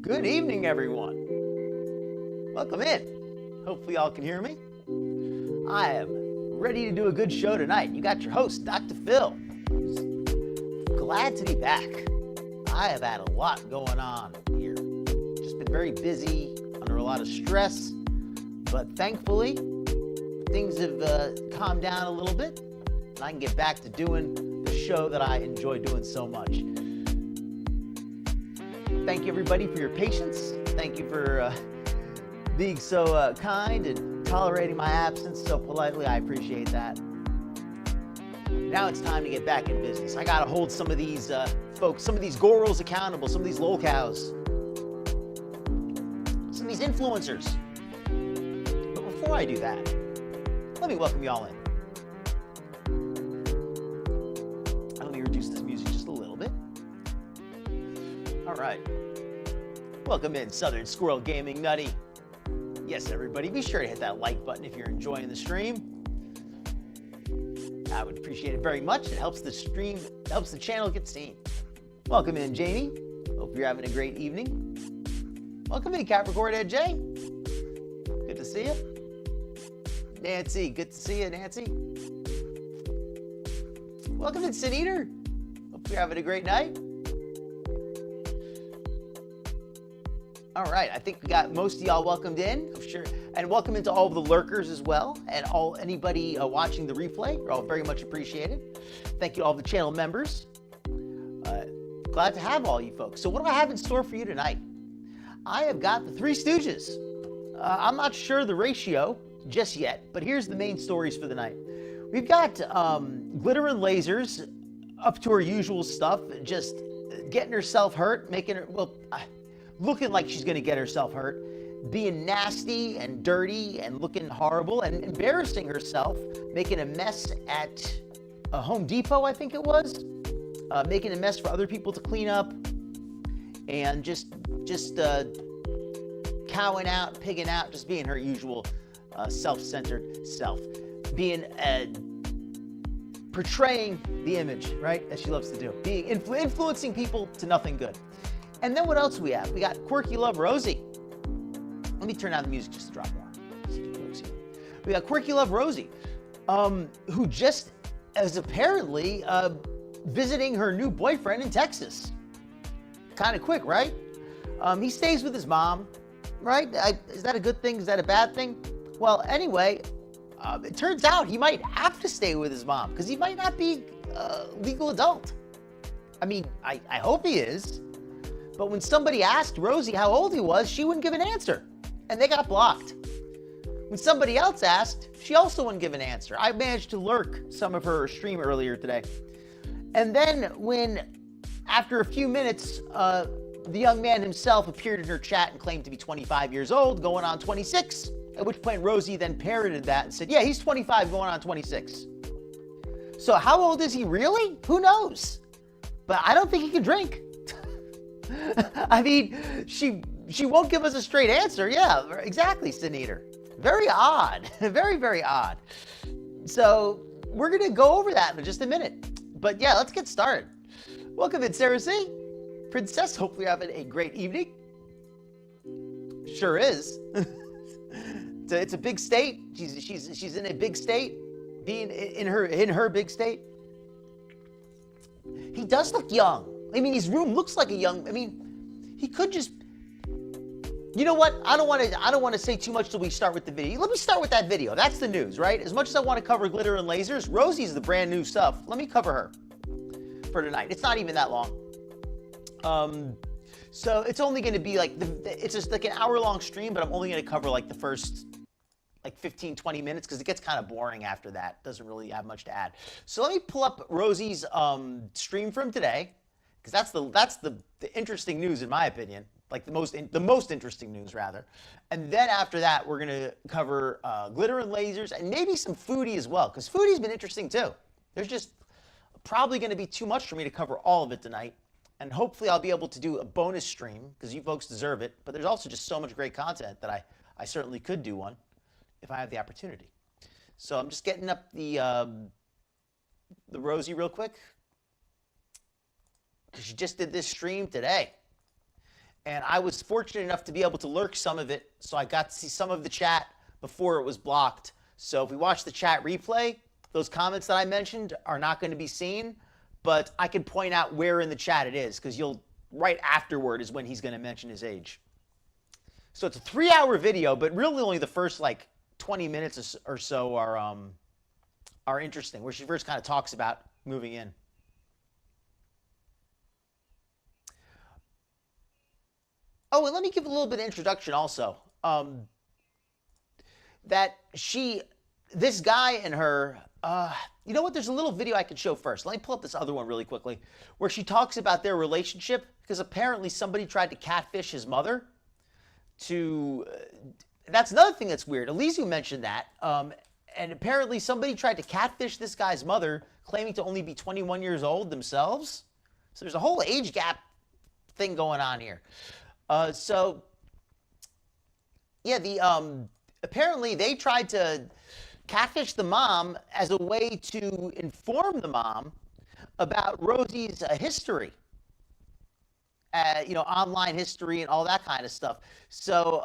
Good evening, everyone. Welcome in. Hopefully y'all can hear me. I am ready to do a good show tonight. You got your host, Dr. Phil. Glad to be back. I have had a lot going on here. Just been very busy, under a lot of stress, but thankfully, things have calmed down a little bit, and I can get back to doing the show that I enjoy doing so much. Thank you, everybody, for your patience. Thank you for being so kind and tolerating my absence so politely. I appreciate that. Now it's time to get back in business. I got to hold some of these folks, some of these gorals accountable, some of these lolcows, some of these influencers. But before I do that, let me welcome y'all in. Let me reduce this music just a little bit. All right. Welcome in, Southern Squirrel Gaming Nutty. Yes, everybody, be sure to hit that like button if you're enjoying the stream. I would appreciate it very much. It helps the stream, helps the channel get seen. Welcome in, Jamie. Hope you're having a great evening. Welcome in, Capricorn Ed J. Good to see you. Nancy, good to see you, Nancy. Welcome in, Sin Eater. Hope you're having a great night. All right, I think we got most of y'all welcomed in, I'm sure, and welcome into all of the lurkers as well, and anybody watching the replay. You're all very much appreciated. Thank you all the channel members. Glad to have all you folks. So what do I have in store for you tonight? I have got the Three Stooges. I'm not sure the ratio just yet, but here's the main stories for the night. We've got Glitter and Lasers up to her usual stuff, just getting herself hurt, making her, well, looking like she's going to get herself hurt, being nasty and dirty and looking horrible and embarrassing herself, making a mess at a Home Depot, I think it was, making a mess for other people to clean up, and just cowing out, pigging out, just being her usual self-centered self, being portraying the image, right, that she loves to do, being influencing people to nothing good. And then what else do we have? We got Quirky Love Rosie. Let me turn down the music just to drop more. We got Quirky Love Rosie, who just is apparently visiting her new boyfriend in Texas. Kind of quick, right? He stays with his mom, right? Is that a good thing? Is that a bad thing? Well, anyway, it turns out he might have to stay with his mom because he might not be a legal adult. I mean, I hope he is. But when somebody asked Rosie how old he was, she wouldn't give an answer, and they got blocked. When somebody else asked, she also wouldn't give an answer. I managed to lurk some of her stream earlier today. And then when, after a few minutes, the young man himself appeared in her chat and claimed to be 25 years old, going on 26, at which point Rosie then parroted that and said, yeah, he's 25 going on 26. So how old is he really? Who knows? But I don't think he can drink. I mean, she won't give us a straight answer. Yeah, exactly, Sin Eater. Very odd. Very, very odd. So we're going to go over that in just a minute. But yeah, let's get started. Welcome in, Sarah C. Princess, hopefully you're having a great evening. Sure is. It's a big state. She's in a big state, being in her big state. He does look young. I mean, his room looks like a young, I mean, he could just, you know what? I don't want to say too much till we start with the video. Let me start with that video. That's the news, right? As much as I want to cover Glitter and Lasers, Rosie's the brand new stuff. Let me cover her for tonight. It's not even that long. So it's only going to be like, it's just like an hour-long stream, but I'm only going to cover like the first like 15, 20 minutes because it gets kind of boring after that. Doesn't really have much to add. So let me pull up Rosie's stream from today. Because that's the interesting news in my opinion, like the most interesting news rather. And then after that, we're gonna cover Glitter and Lasers and maybe some foodie as well, because foodie's been interesting too. There's just probably gonna be too much for me to cover all of it tonight, and hopefully I'll be able to do a bonus stream because you folks deserve it. But there's also just so much great content that I certainly could do one if I have the opportunity. So I'm just getting up the Rosie real quick, because she just did this stream today. And I was fortunate enough to be able to lurk some of it, so I got to see some of the chat before it was blocked. So if we watch the chat replay, those comments that I mentioned are not going to be seen, but I can point out where in the chat it is, because you'll right afterward is when he's going to mention his age. So it's a 3-hour video, but really only the first like 20 minutes or so are interesting, where she first kind of talks about moving in. Oh, and let me give a little bit of introduction also. This guy and her, you know what? There's a little video I could show first. Let me pull up this other one really quickly, where she talks about their relationship, because apparently somebody tried to catfish his mother. That's another thing that's weird. Elysiu mentioned that. And apparently somebody tried to catfish this guy's mother, claiming to only be 21 years old themselves. So there's a whole age gap thing going on here. Apparently they tried to catfish the mom as a way to inform the mom about Rosie's history, online history and all that kind of stuff. So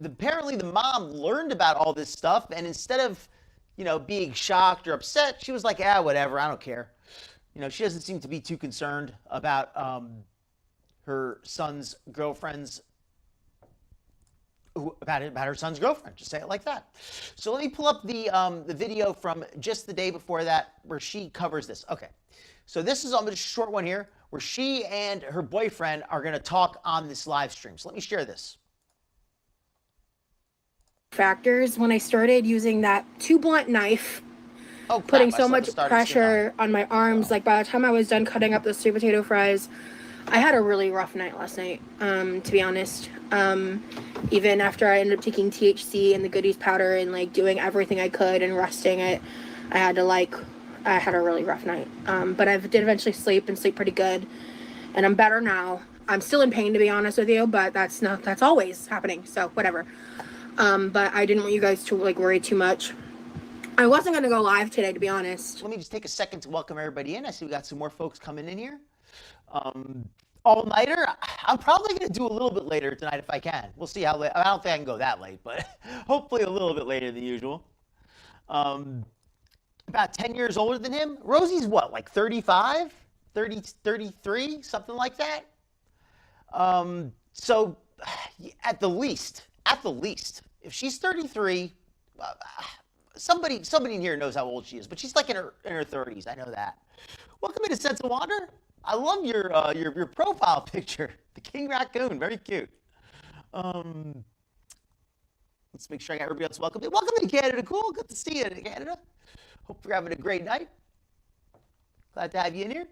apparently the mom learned about all this stuff, and instead of, being shocked or upset, she was like, whatever, I don't care. She doesn't seem to be too concerned about her son's girlfriend's, about her son's girlfriend, just say it like that. So let me pull up the video from just the day before that, where she covers this. Okay, so this is a short one here, where she and her boyfriend are going to talk on this live stream. So let me share this. Factors when I started using that too blunt knife, putting so much pressure on my arms. Like by the time I was done cutting up those sweet potato fries, I had a really rough night last night, to be honest. Even after I ended up taking THC and the goodies powder and like doing everything I could and resting it, I had a really rough night. But I did eventually sleep pretty good, and I'm better now. I'm still in pain, to be honest with you, but that's always happening, so whatever. But I didn't want you guys to worry too much. I wasn't going to go live today, to be honest. Let me just take a second to welcome everybody in. I see we got some more folks coming in here. All-nighter, I'm probably going to do a little bit later tonight if I can. We'll see how late. I don't think I can go that late, but hopefully a little bit later than usual. About 10 years older than him. Rosie's what, like 35? 30, 33? Something like that? So at the least, if she's 33, somebody in here knows how old she is, but she's like in her 30s. I know that. Welcome to Sense of Wonder. I love your profile picture, the King Raccoon, very cute. Let's make sure I got everybody else welcome. Welcome to Canada, cool. Good to see you in Canada. Hope you're having a great night. Glad to have you in here.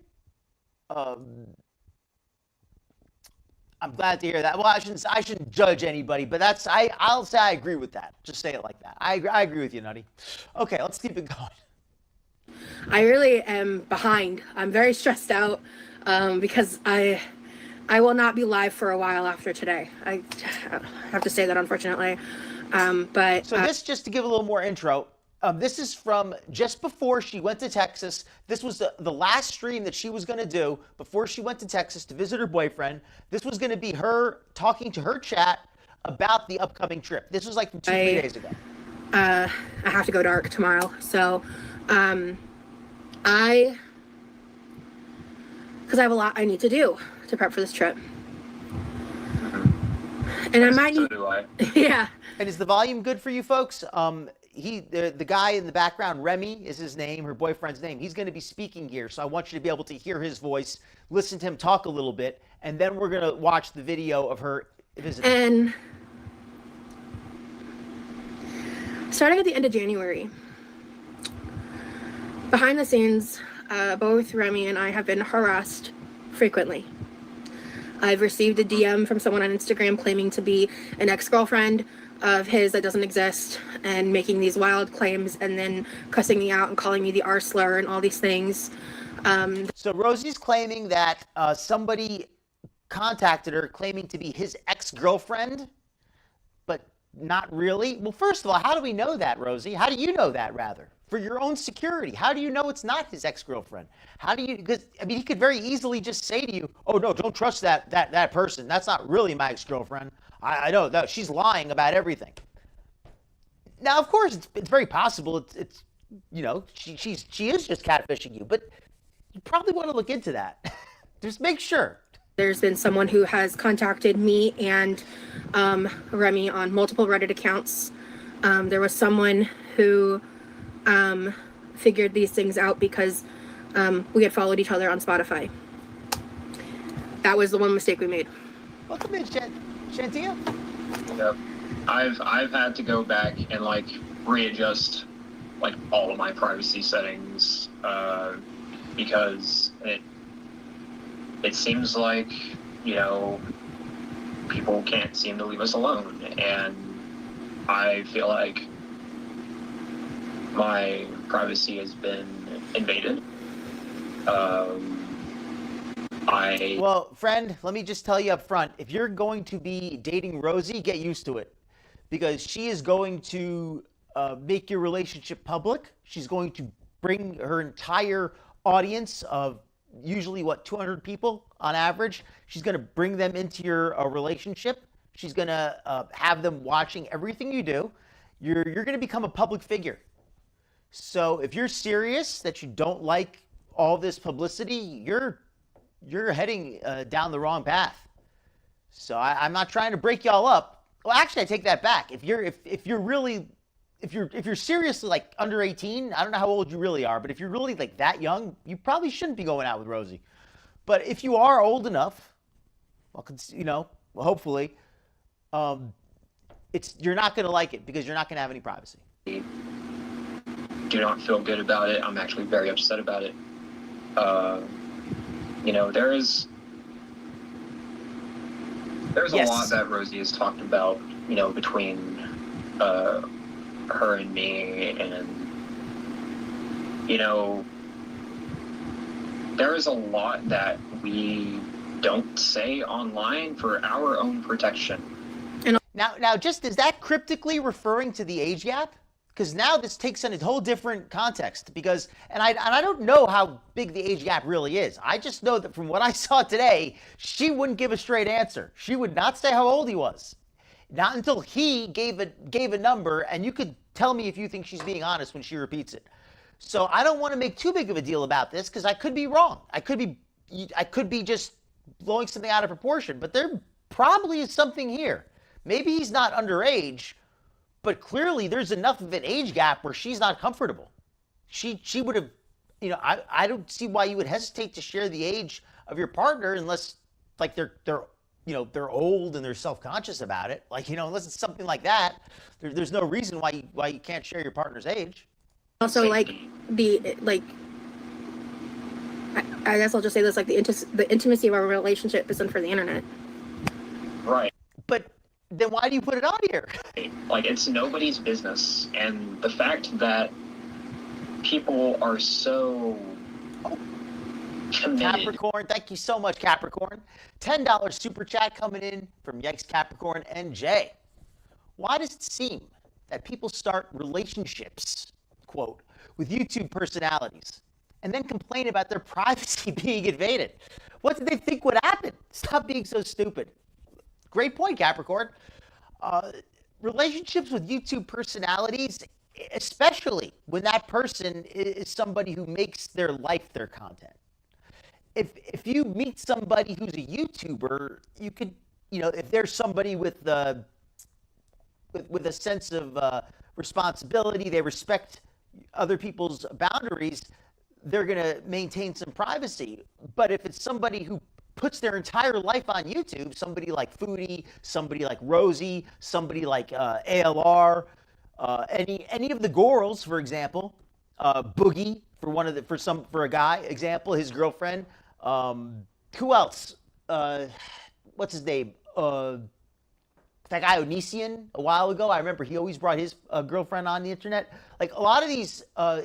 I'm glad to hear that. Well, I shouldn't judge anybody, but I'll say I agree with that. Just say it like that. I agree with you, Nutty. Okay, let's keep it going. I really am behind. I'm very stressed out because I will not be live for a while after today. I have to say that, unfortunately. This, just to give a little more intro, this is from just before she went to Texas. This was the last stream that she was going to do before she went to Texas to visit her boyfriend. This was going to be her talking to her chat about the upcoming trip. This was like 2-3 days ago. I have to go dark tomorrow, so because I have a lot I need to do to prep for this trip. And I might need, yeah. And is the volume good for you folks? The guy in the background, Remy is his name, her boyfriend's name. He's going to be speaking here, so I want you to be able to hear his voice, listen to him talk a little bit, and then we're going to watch the video of her visiting. And starting at the end of January, behind the scenes, both Remy and I have been harassed frequently. I've received a DM from someone on Instagram claiming to be an ex-girlfriend of his that doesn't exist and making these wild claims and then cussing me out and calling me the R slur and all these things. So Rosie's claiming that somebody contacted her claiming to be his ex-girlfriend, but not really. Well, first of all, how do we know that, Rosie? How do you know that, rather? for your own security. How do you know it's not his ex-girlfriend? How do you, because I mean, he could very easily just say to you, oh no, don't trust that person. That's not really my ex-girlfriend. I know that she's lying about everything. Now, of course, it's very possible it's you know, she is just catfishing you, but you probably want to look into that. Just make sure. There's been someone who has contacted me and Remy on multiple Reddit accounts. There was someone who figured these things out because we had followed each other on Spotify. That was the one mistake we made. Welcome in, Shantia. Yep. I've had to go back and like readjust like all of my privacy settings because it seems like, you know, people can't seem to leave us alone, and I feel like my privacy has been invaded. Well, friend, let me just tell you up front, if you're going to be dating Rosie, get used to it, because she is going to make your relationship public. She's going to bring her entire audience of usually 200 people on average. She's going to bring them into your relationship. She's going to have them watching everything you do. You're going to become a public figure. So if you're serious that you don't like all this publicity, you're heading down the wrong path. So I'm not trying to break y'all up. Well, actually, I take that back. If you're seriously like under 18, I don't know how old you really are, but if you're really like that young, you probably shouldn't be going out with Rosie. But if you are old enough, well, you know, hopefully, you're not going to like it because you're not going to have any privacy. Do not feel good about it. I'm actually very upset about it. You know, there's Yes. a lot that Rosie has talked about, you know, between her and me, and, you know, there is a lot that we don't say online for our own protection. Now, just is that cryptically referring to the age gap? Because now this takes on a whole different context. Because, and I don't know how big the age gap really is. I just know that from what I saw today, she wouldn't give a straight answer. She would not say how old he was. Not until he gave a number, and you could tell me if you think she's being honest when she repeats it. So I don't want to make too big of a deal about this because I could be wrong. I could be just blowing something out of proportion, but there probably is something here. Maybe he's not underage, but clearly there's enough of an age gap where she's not comfortable. She would have, you know, I don't see why you would hesitate to share the age of your partner unless like they're you know, they're old and they're self-conscious about it. Like, you know, unless it's something like that, there's no reason why you can't share your partner's age. Also, like I guess I'll just say this: like the intimacy of our relationship isn't for the internet. Right. But then why do you put it on here? Like, it's nobody's business, and the fact that people are so committed. Capricorn, thank you so much, Capricorn. $10 super chat coming in from Yikes Capricorn NJ. Why does it seem that people start relationships, quote, with YouTube personalities and then complain about their privacy being invaded? What did they think would happen? Stop being so stupid. Great point, Capricorn. Relationships with YouTube personalities, especially when that person is somebody who makes their life their content. If you meet somebody who's a YouTuber, you could, you know, if there's somebody with a sense of responsibility, they respect other people's boundaries, they're going to maintain some privacy. But if it's somebody who puts their entire life on YouTube, somebody like Foodie, somebody like Rosie, somebody like ALR, any of the girls, for example, Boogie for a guy example, his girlfriend. Who else? What's his name? That guy Onision a while ago. I remember he always brought his girlfriend on the internet. Like a lot of these,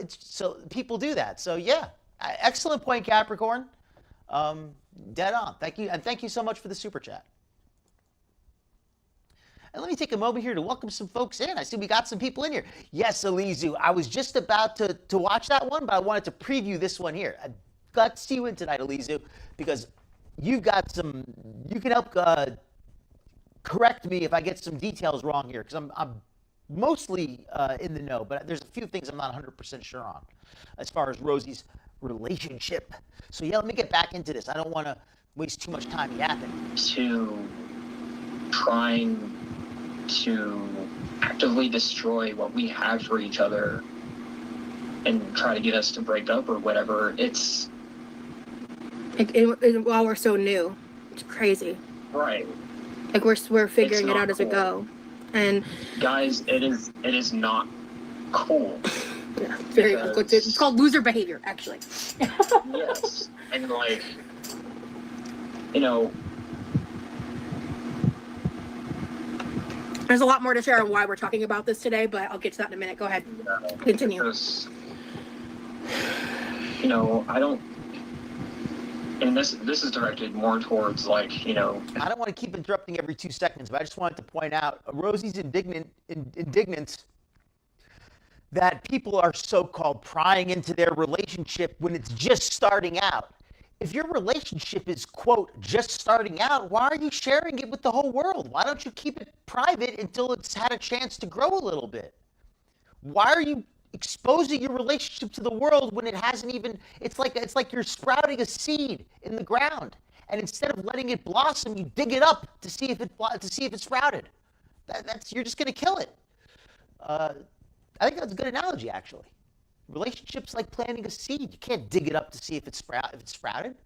so people do that. So yeah, excellent point, Capricorn. Dead on. Thank you, and thank you so much for the super chat. And let me take a moment here to welcome some folks in. I see we got some people in here. Yes, Elizu, I was just about to watch that one, but I wanted to preview this one here. I got to see you in tonight, Elizu, because you've got some, you can help correct me if I get some details wrong here, because I'm mostly in the know, but there's a few things I'm not 100% sure on as far as Rosie's relationship. So yeah, let me get back into this. I don't want to waste too much time yapping. To trying to actively destroy what we have for each other and try to get us to break up or whatever. It's while we're so new, it's crazy. Right. Like we're figuring it out as we go. And guys, it is not cool. Yeah, very. It's called loser behavior, actually. Yes, and like, you know, there's a lot more to share on why we're talking about this today, but I'll get to that in a minute. Go ahead, continue. Because, you know, I don't. And this is directed more towards, like, you know. I don't want to keep interrupting every 2 seconds, but I just wanted to point out Rosie's indignant that people are so-called prying into their relationship when it's just starting out. If your relationship is, quote, just starting out, why are you sharing it with the whole world? Why don't you keep it private until it's had a chance to grow a little bit? Why are you exposing your relationship to the world when it hasn't even, it's like you're sprouting a seed in the ground, and instead of letting it blossom, you dig it up to see if it sprouted. You're just going to kill it. I think that's a good analogy, actually. Relationships like planting a seed. You can't dig it up to see if it's sprouted.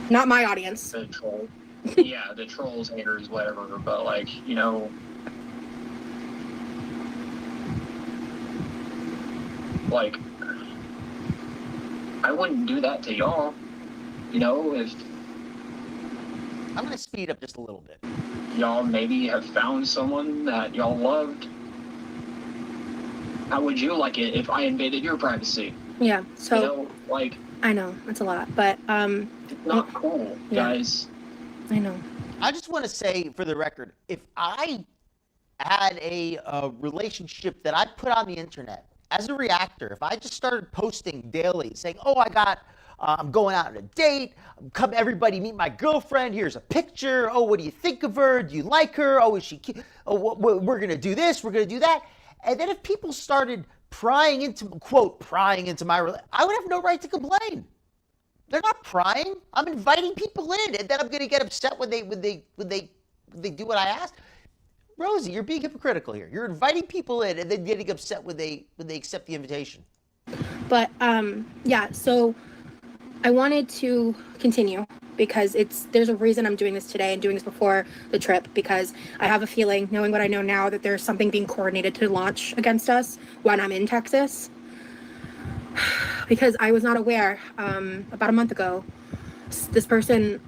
Not my audience. The troll. Yeah, the trolls, haters, whatever. But, like, you know, like, I wouldn't do that to y'all. You know, if I'm going to speed up just a little bit. Y'all maybe have found someone that y'all loved. How would you like it if I invaded your privacy? Yeah, so you know, like, I know that's a lot, but it's not cool, guys. I know. I just want to say, for the record, if I had a relationship that I put on the internet as a reactor, if I just started posting daily, saying, "Oh, I'm going out on a date. Come, everybody, meet my girlfriend. Here's a picture. Oh, what do you think of her? Do you like her? Oh, is she cute? Oh, we're gonna do this. We're gonna do that." And then if people started prying into my relationship, I would have no right to complain. They're not prying. I'm inviting people in, and then I'm going to get upset when they do what I ask. Rosie, you're being hypocritical here. You're inviting people in, and then getting upset when they accept the invitation. But yeah, so I wanted to continue because there's a reason I'm doing this today and doing this before the trip, because I have a feeling, knowing what I know now, that there's something being coordinated to launch against us when I'm in Texas. Because I was not aware, about a month ago, this person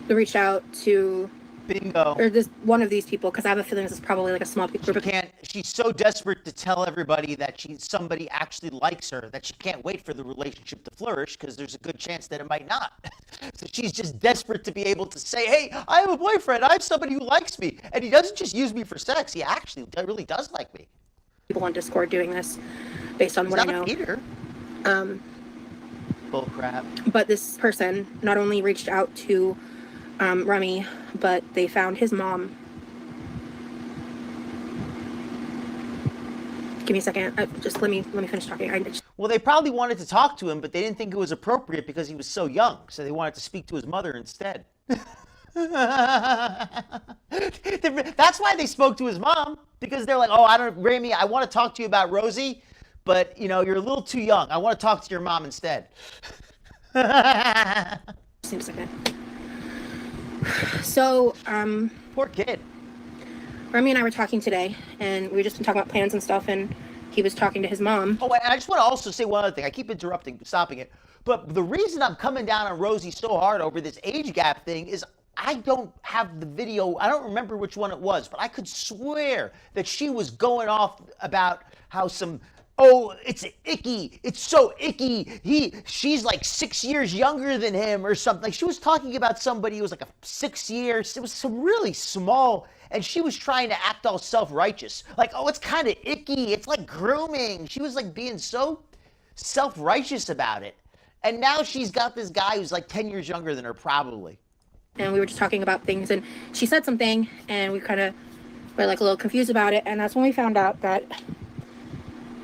reached out to Bingo. Or this one of these people, because I have a feeling this is probably like a small group. She's so desperate to tell everybody that somebody actually likes her that she can't wait for the relationship to flourish, because there's a good chance that it might not. So she's just desperate to be able to say, "Hey, I have a boyfriend. I have somebody who likes me, and he doesn't just use me for sex. He actually really does like me." People on Discord doing this, based on what I know. Peter. Bull crap. But this person not only reached out to Remy, but they found his mom. Give me a second. Just let me finish talking. Well, they probably wanted to talk to him, but they didn't think it was appropriate because he was so young. So they wanted to speak to his mother instead. That's why they spoke to his mom, because they're like, "Oh, Remy, I want to talk to you about Rosie, but you're a little too young. I want to talk to your mom instead." Seems like it. So, poor kid. Remy and I were talking today, and we just been talking about plans and stuff, and he was talking to his mom. Oh, and I just want to also say one other thing. I keep stopping it. But the reason I'm coming down on Rosie so hard over this age gap thing is I don't have the video. I don't remember which one it was, but I could swear that she was going off about how some oh, it's icky. It's so icky. She's like 6 years younger than him or something. Like she was talking about somebody who was like a 6 years. It was some really small, and she was trying to act all self-righteous. Like, oh, it's kind of icky. It's like grooming. She was like being so self-righteous about it. And now she's got this guy who's like 10 years younger than her, probably. And we were just talking about things, and she said something, and we kind of were like a little confused about it. And that's when we found out that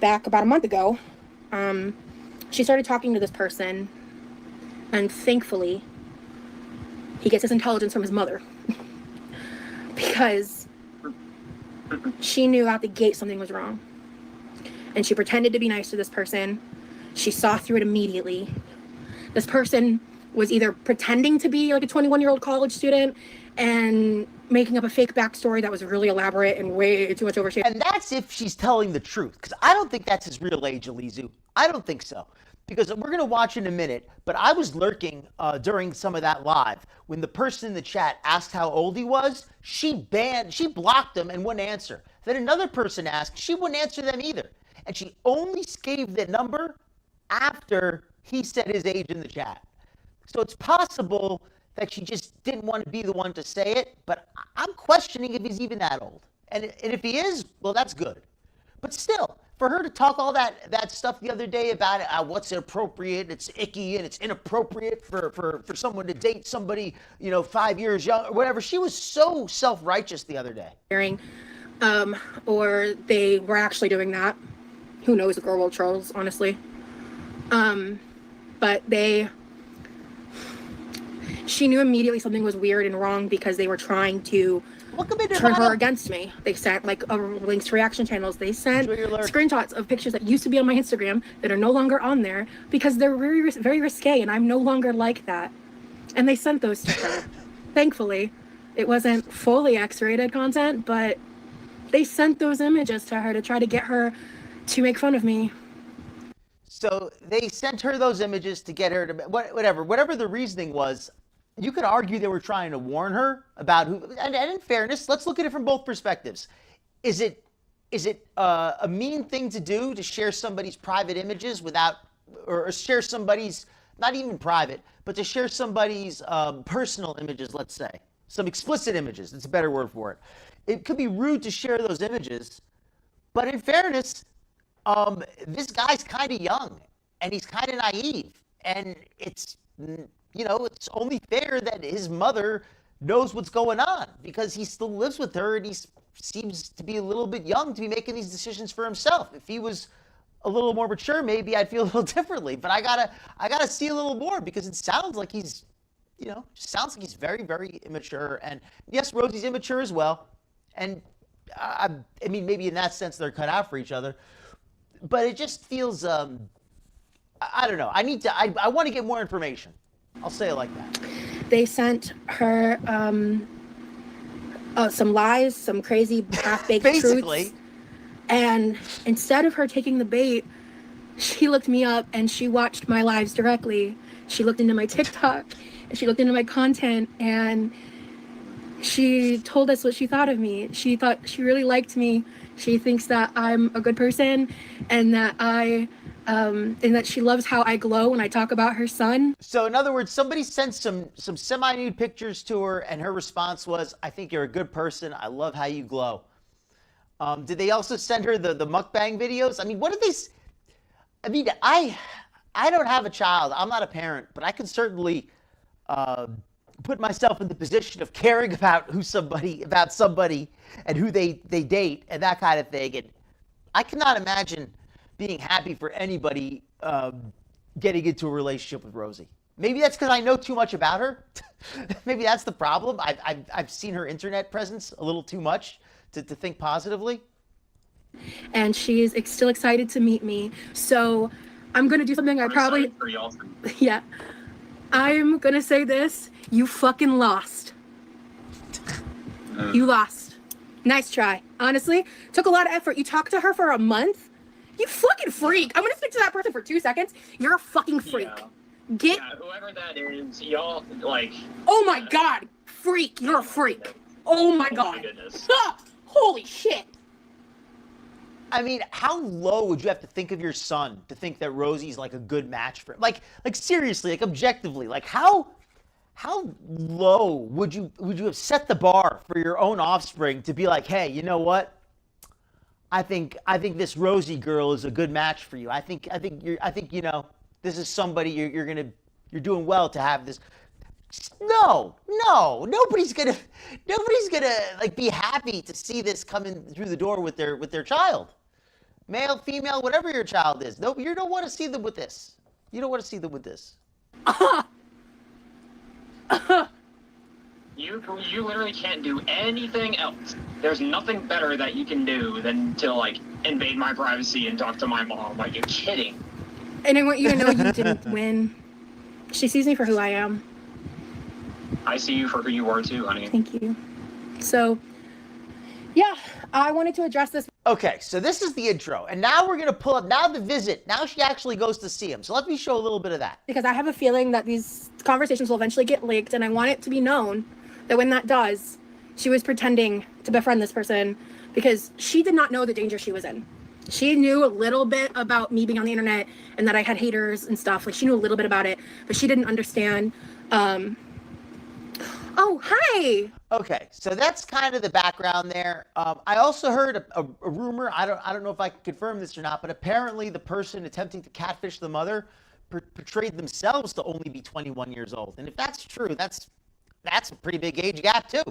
back about a month ago, she started talking to this person, and thankfully, he gets his intelligence from his mother. Because she knew out the gate something was wrong. And she pretended to be nice to this person. She saw through it immediately. This person was either pretending to be like a 21-year-old college student and making up a fake backstory that was really elaborate and way too much overshadowed. And that's if she's telling the truth, because I don't think that's his real age, Alizu. I don't think so. Because we're going to watch in a minute, but I was lurking during some of that live. When the person in the chat asked how old he was, she blocked him and wouldn't answer. Then another person asked, she wouldn't answer them either. And she only gave the number after he said his age in the chat. So it's possible that she just didn't want to be the one to say it, but I'm questioning if he's even that old. And if he is, well, that's good. But still, for her to talk all that stuff the other day about what's inappropriate, it's icky, and it's inappropriate for someone to date somebody, 5 years young, or whatever, she was so self-righteous the other day. Or they were actually doing that. Who knows, the girl will trolls, honestly. But she knew immediately something was weird and wrong because they were trying to turn her against me. They sent links to reaction channels. They sent screenshots of pictures that used to be on my Instagram that are no longer on there because they're very, very risque, and I'm no longer like that. And they sent those to her. Thankfully, it wasn't fully X-rated content, but they sent those images to her to try to get her to make fun of me. So they sent her those images to get her to whatever the reasoning was. You could argue they were trying to warn her about who. And in fairness, let's look at it from both perspectives. Is it a mean thing to do to share somebody's private images or share somebody's, not even private, but to share somebody's personal images? Let's say some explicit images. That's a better word for it. It could be rude to share those images, but in fairness, this guy's kind of young and he's kind of naive, and it's only fair that his mother knows what's going on because he still lives with her and he seems to be a little bit young to be making these decisions for himself. If he was a little more mature, maybe I'd feel a little differently, but I gotta see a little more because it sounds like he's very, very immature. And yes, Rosie's immature as well. And I mean, maybe in that sense they're cut out for each other. But it just feels, I don't know. I want to get more information. I'll say it like that. They sent her some lies, some crazy half-baked truths. And instead of her taking the bait, she looked me up and she watched my lives directly. She looked into my TikTok and she looked into my content, and she told us what she thought of me. She thought she really liked me. She thinks that I'm a good person and that and that she loves how I glow when I talk about her son. So in other words, somebody sent some semi-nude pictures to her, and her response was, "I think you're a good person. I love how you glow." Did they also send her the mukbang videos? I mean, what did they? I mean, I don't have a child. I'm not a parent, but I can certainly put myself in the position of caring about somebody and who they date and that kind of thing. And I cannot imagine being happy for anybody getting into a relationship with Rosie. Maybe that's because I know too much about her. Maybe that's the problem. I've seen her internet presence a little too much to think positively. And she's still excited to meet me. So I'm going to do something Yeah. I'm going to say this. You fucking lost. You lost. Nice try. Honestly, took a lot of effort. You talked to her for a month. You fucking freak. I'm going to speak to that person for 2 seconds. You're a fucking freak. Yeah, whoever that is, y'all, Oh my God. Freak. You're a freak. Oh my God. My goodness. Holy shit. mean, how low would you have to think of your son to think that Rosie's like a good match for him? Like seriously, like objectively, like how low would you have set the bar for your own offspring to be like, hey, you know what? I think this Rosie girl is a good match for you. I think you know, this is somebody you're doing well to have this. No, nobody's gonna like be happy to see this coming through the door with their child, male, female, whatever your child is. No, you don't want to see them with this. You don't want to see them with this. You literally can't do anything else. There's nothing better that you can do than to like invade my privacy and talk to my mom. Like, you're kidding. And I want you to know you didn't win. She sees me for who I am. I see you for who you were too, honey. Thank you. So, yeah, I wanted to address this. Okay, so this is the intro, and now we're gonna pull up now the visit. Now she actually goes to see him. So let me show a little bit of that. Because I have a feeling that these conversations will eventually get leaked, and I want it to be known that when that does, she was pretending to befriend this person because she did not know the danger she was in. She knew a little bit about me being on the internet and that I had haters and stuff. Like, she knew a little bit about it, but she didn't understand. Oh, hi. Okay, so that's kind of the background there. I also heard a rumor. I don't know if I can confirm this or not, but apparently the person attempting to catfish the mother portrayed themselves to only be 21 years old. And if that's true, that's a pretty big age gap too.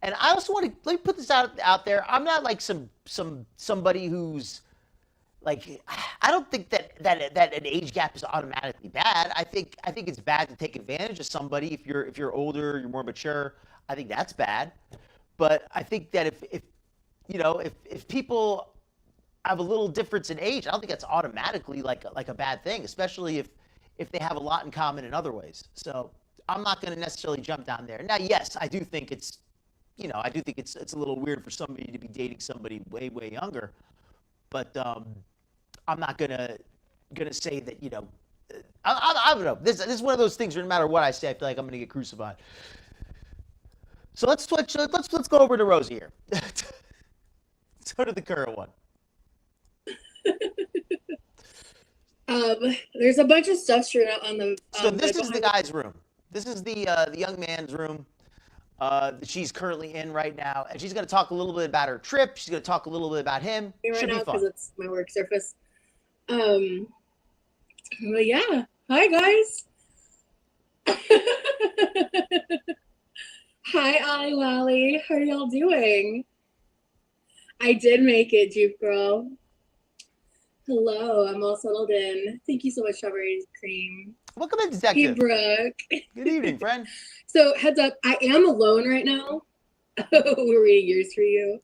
And I also want to let me put this out there. I'm not like somebody who's like, I don't think that an age gap is automatically bad. I think it's bad to take advantage of somebody if you're older, you're more mature. I think that's bad. But I think that if people have a little difference in age, I don't think that's automatically like a bad thing, especially if they have a lot in common in other ways. So I'm not going to necessarily jump down there. Now, yes, I do think it's a little weird for somebody to be dating somebody way, way younger. But I'm not gonna say that, I don't know. This is one of those things where no matter what I say, I feel like I'm gonna get crucified. So let's switch. Let's go over to Rosie here. Let's go to the current one. There's a bunch of stuff strewn out on the. So this is the guy's room. This is the young man's room that she's currently in right now, and she's going to talk a little bit about her trip. She's going to talk a little bit about him. Right now, because it's my work surface. But yeah, hi guys. Hi, Ollie Wally. How are y'all doing? I did make it, Juke Girl. Hello, I'm all settled in. Thank you so much, Strawberry Cream. Welcome in, Detective. Hey, Brooke. Good evening, friend. So, heads up, I am alone right now. We're reading yours for you.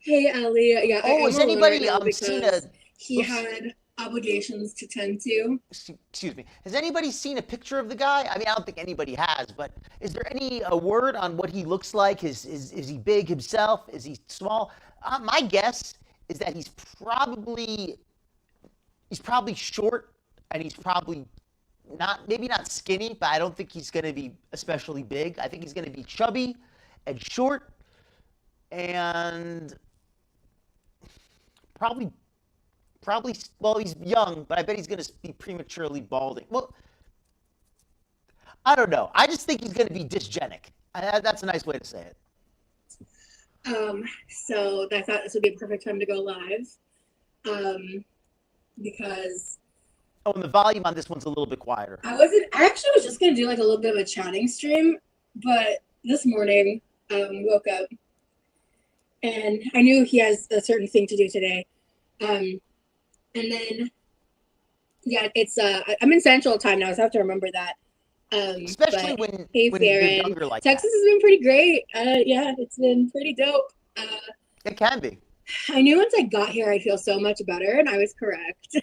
Hey, Ellie. Yeah. Oh, has anybody seen a? He had obligations to tend to. Excuse me. Has anybody seen a picture of the guy? I mean, I don't think anybody has, but is there any word on what he looks like? Is he big himself? Is he small? My guess is that he's probably short, and he's probably maybe not skinny, but I don't think he's going to be especially big. I think he's going to be chubby and short, and probably, well, he's young, but I bet he's going to be prematurely balding. Well, I don't know. I just think he's going to be dysgenic. That's a nice way to say it. So I thought this would be a perfect time to go live, because... Oh, and the volume on this one's a little bit quieter. I actually was just going to do like a little bit of a chatting stream, but this morning, woke up and I knew he has a certain thing to do today. And then, yeah, it's, I'm in Central Time now, so I have to remember that. Especially when you're younger like Texas that. Has been pretty great. Yeah, it's been pretty dope. It can be. I knew once I got here, I'd feel so much better, and I was correct.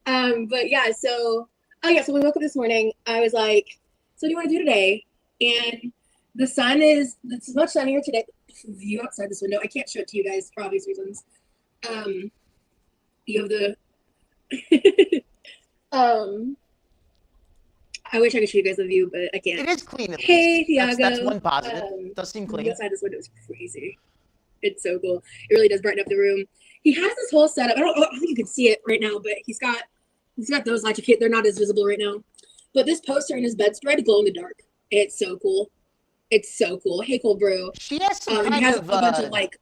But yeah, so we woke up this morning. I was like, so what do you want to do today? And it's much sunnier today. View outside this window. I can't show it to you guys for obvious reasons. You have the I wish I could show you guys the view, but I can't. It is clean. Hey, Thiago. That's one positive. Does seem clean. Outside this window is crazy. It's so cool. It really does brighten up the room. he has this whole setup. I don't think you can see it right now, but he's got those lights. They're not as visible right now. But this poster in his bedspread glow in the dark. It's so cool. It's so cool. Hey, Cold Brew. She has some kind he has of a bunch of like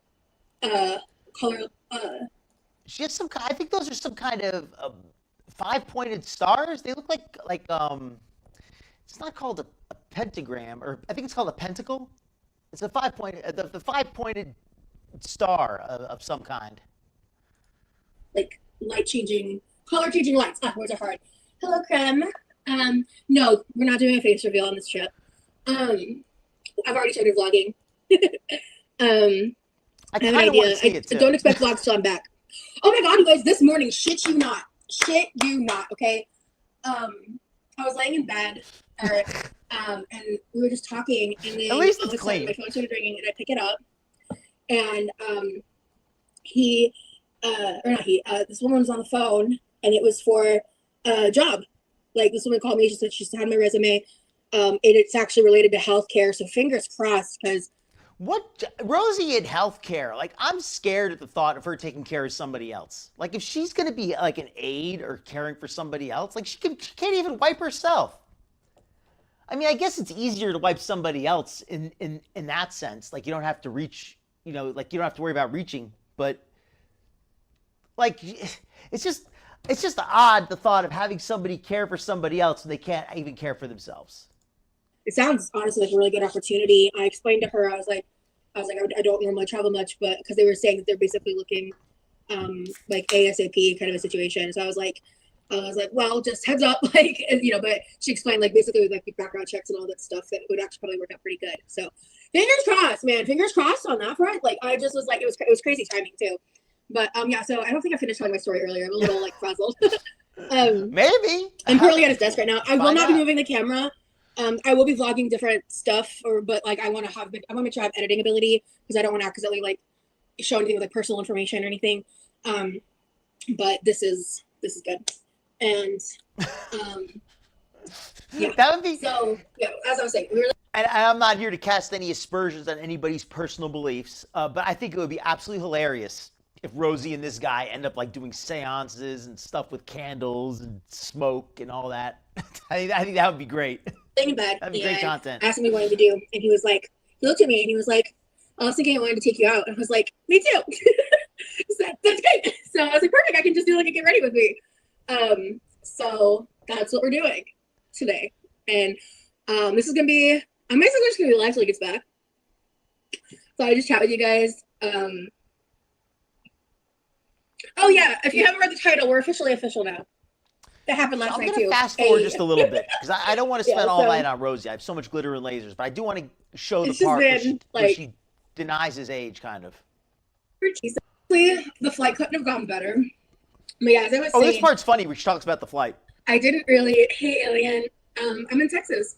color. She has some. I think those are some kind of 5-pointed stars. They look like it's not called a pentagram, or I think it's called a pentacle. It's a 5-point, the 5-pointed star of some kind. Like color changing lights. Words are hard. Hello, Creme. No, we're not doing a face reveal on this trip. I've already started vlogging. I kind of want to see it too. I don't expect vlogs till I'm back. Oh my god, you guys! This morning, shit you not, okay. I was laying in bed, and we were just talking, and then at least all of it's a sudden clean. my phone started ringing, and I pick it up, and this woman was on the phone, and it was for a job. Like, this woman called me. She said she had my resume. And it's actually related to healthcare. So fingers crossed, because what Rosie in healthcare? Like, I'm scared at the thought of her taking care of somebody else. Like, if she's gonna be like an aide or caring for somebody else, like she can't even wipe herself. I mean, I guess it's easier to wipe somebody else in that sense. Like, you don't have to reach. Like you don't have to worry about reaching. But like, it's just odd, the thought of having somebody care for somebody else and they can't even care for themselves. It sounds honestly like a really good opportunity. I explained to her, I was like, I don't normally travel much, but because they were saying that they're basically looking like ASAP kind of a situation. So I was like, well, just heads up, like, but she explained like basically with like background checks and all that stuff that would actually probably work out pretty good. So fingers crossed, man, fingers crossed on that front. Like, I just was like, it was crazy timing too. But yeah, so I don't think I finished telling my story earlier. I'm a little like frazzled. Maybe. I'm currently at his desk right now. I will not be moving the camera. I will be vlogging different stuff, but like I want to make sure I have editing ability, because I don't want to accidentally like show anything with like personal information or anything. But this is good, and yeah. That would be so. Yeah, as I was saying, and I'm not here to cast any aspersions on anybody's personal beliefs, but I think it would be absolutely hilarious if Rosie and this guy end up like doing seances and stuff with candles and smoke and all that. I think that would be great. Thinking back, that'd be great content. Asked me what I wanted to do, and he was like, he looked at me and he was like, I was thinking I wanted to take you out. And I was like, me too. So that's great. So I was like, perfect. I can just do like a get ready with me. So that's what we're doing today. And this is gonna be, I'm basically just gonna be live till he gets back. So I just chat with you guys. Oh yeah, if you haven't read the title, we're officially official now. That happened last night too. I'm gonna fast forward just a little bit, because I don't want to spend all night on Rosie. I have so much glitter and lasers, but I do want to show the part where she denies his age, kind of. The flight couldn't have gone better. But yeah, as I was saying, this part's funny, where she talks about the flight. I didn't really. Hey, Alien. I'm in Texas.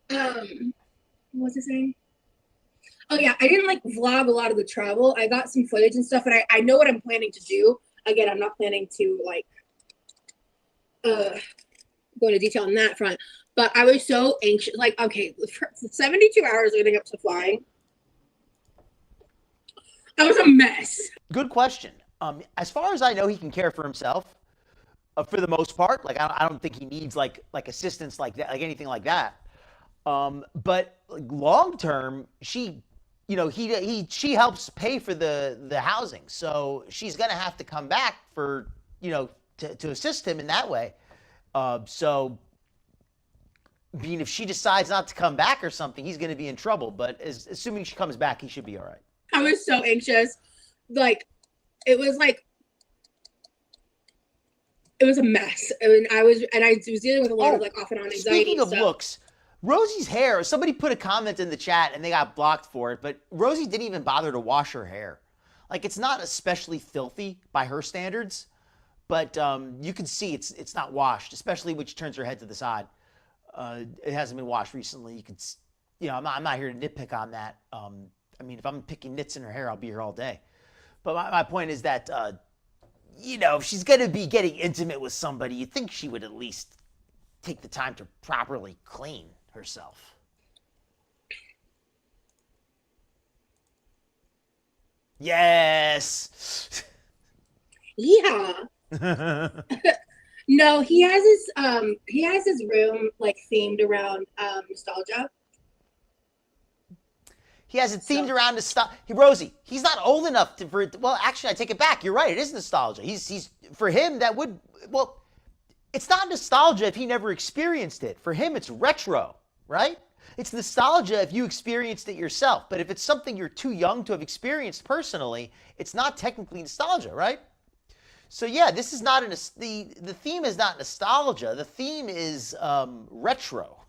What was I saying? Oh yeah, I didn't like vlog a lot of the travel. I got some footage and stuff, and I know what I'm planning to do. Again, I'm not planning to like go into detail on that front, but I was so anxious. Like, okay, 72 hours leading up to flying, I was a mess. Good question. As far as I know, he can care for himself for the most part. Like, I don't think he needs like assistance like that, like anything like that. But like, long term, she helps pay for the housing, so she's gonna have to come back for to assist him in that way. So, being if she decides not to come back or something, he's gonna be in trouble. But assuming she comes back, he should be all right. I was so anxious, like it was a mess. I mean, I was dealing with a lot of like off and on anxiety. Speaking of looks. Rosie's hair, somebody put a comment in the chat and they got blocked for it, but Rosie didn't even bother to wash her hair. Like, it's not especially filthy by her standards, but you can see it's not washed, especially when she turns her head to the side. It hasn't been washed recently. You can, I'm not here to nitpick on that. I mean, if I'm picking nits in her hair, I'll be here all day. But my point is that, if she's going to be getting intimate with somebody, you'd think she would at least take the time to properly clean herself. Yes. Yeah. No, he has his room like themed around nostalgia. He has it themed around nostalgia. Rosie, he's not old enough well, actually, I take it back. You're right. It is nostalgia. He's for him, that would, well, it's not nostalgia if he never experienced it. For him, it's retro, right? It's nostalgia if you experienced it yourself. But if it's something you're too young to have experienced personally, it's not technically nostalgia, right? So yeah, this is not the theme is not nostalgia. The theme is retro.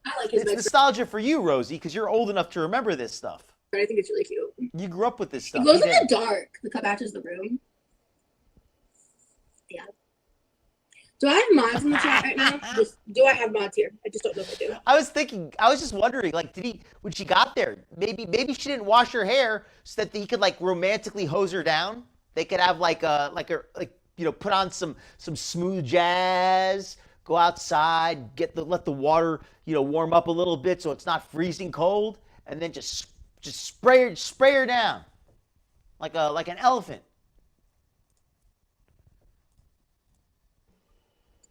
I like his It's nostalgia for you, Rosie, because you're old enough to remember this stuff. I think it's really cute. You grew up with this stuff. It glows in the dark. The cup matches the room. Yeah. Do I have mods in the chat right now? Do I have mods here? I just don't know if I do. I was just wondering, like, when she got there, maybe she didn't wash her hair so that he could like romantically hose her down. They could have put on some smooth jazz, go outside, let the water, warm up a little bit so it's not freezing cold, and then just spray her down like an elephant.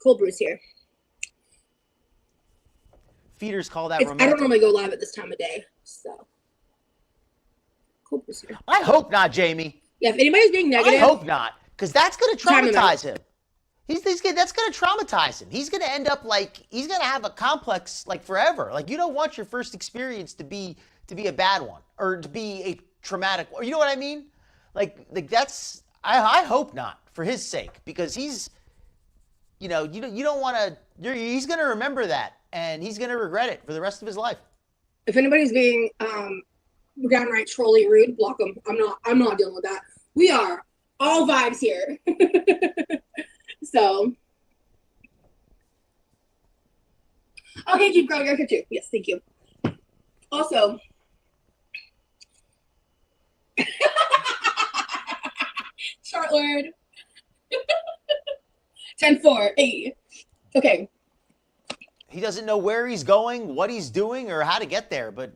Cold Brews here. Feeders call that romantic. I don't normally go live at this time of day, so Cold Brews here. I hope not, Jamie. Yeah, if anybody's being negative, I hope not, because that's going to traumatize him. That's going to traumatize him. He's going to end up he's going to have a complex forever. Like, you don't want your first experience to be a bad one or to be a traumatic one. You know what I mean? Like that's I hope not, for his sake, because he's. You don't want to. He's going to remember that, and he's going to regret it for the rest of his life. If anybody's being downright trolly rude, block them. I'm not dealing with that. We are all vibes here. So, okay, Jeep Girl, you're here too. Yes, thank you. Also, short word. 10-4, 8. Okay. He doesn't know where he's going, what he's doing, or how to get there, but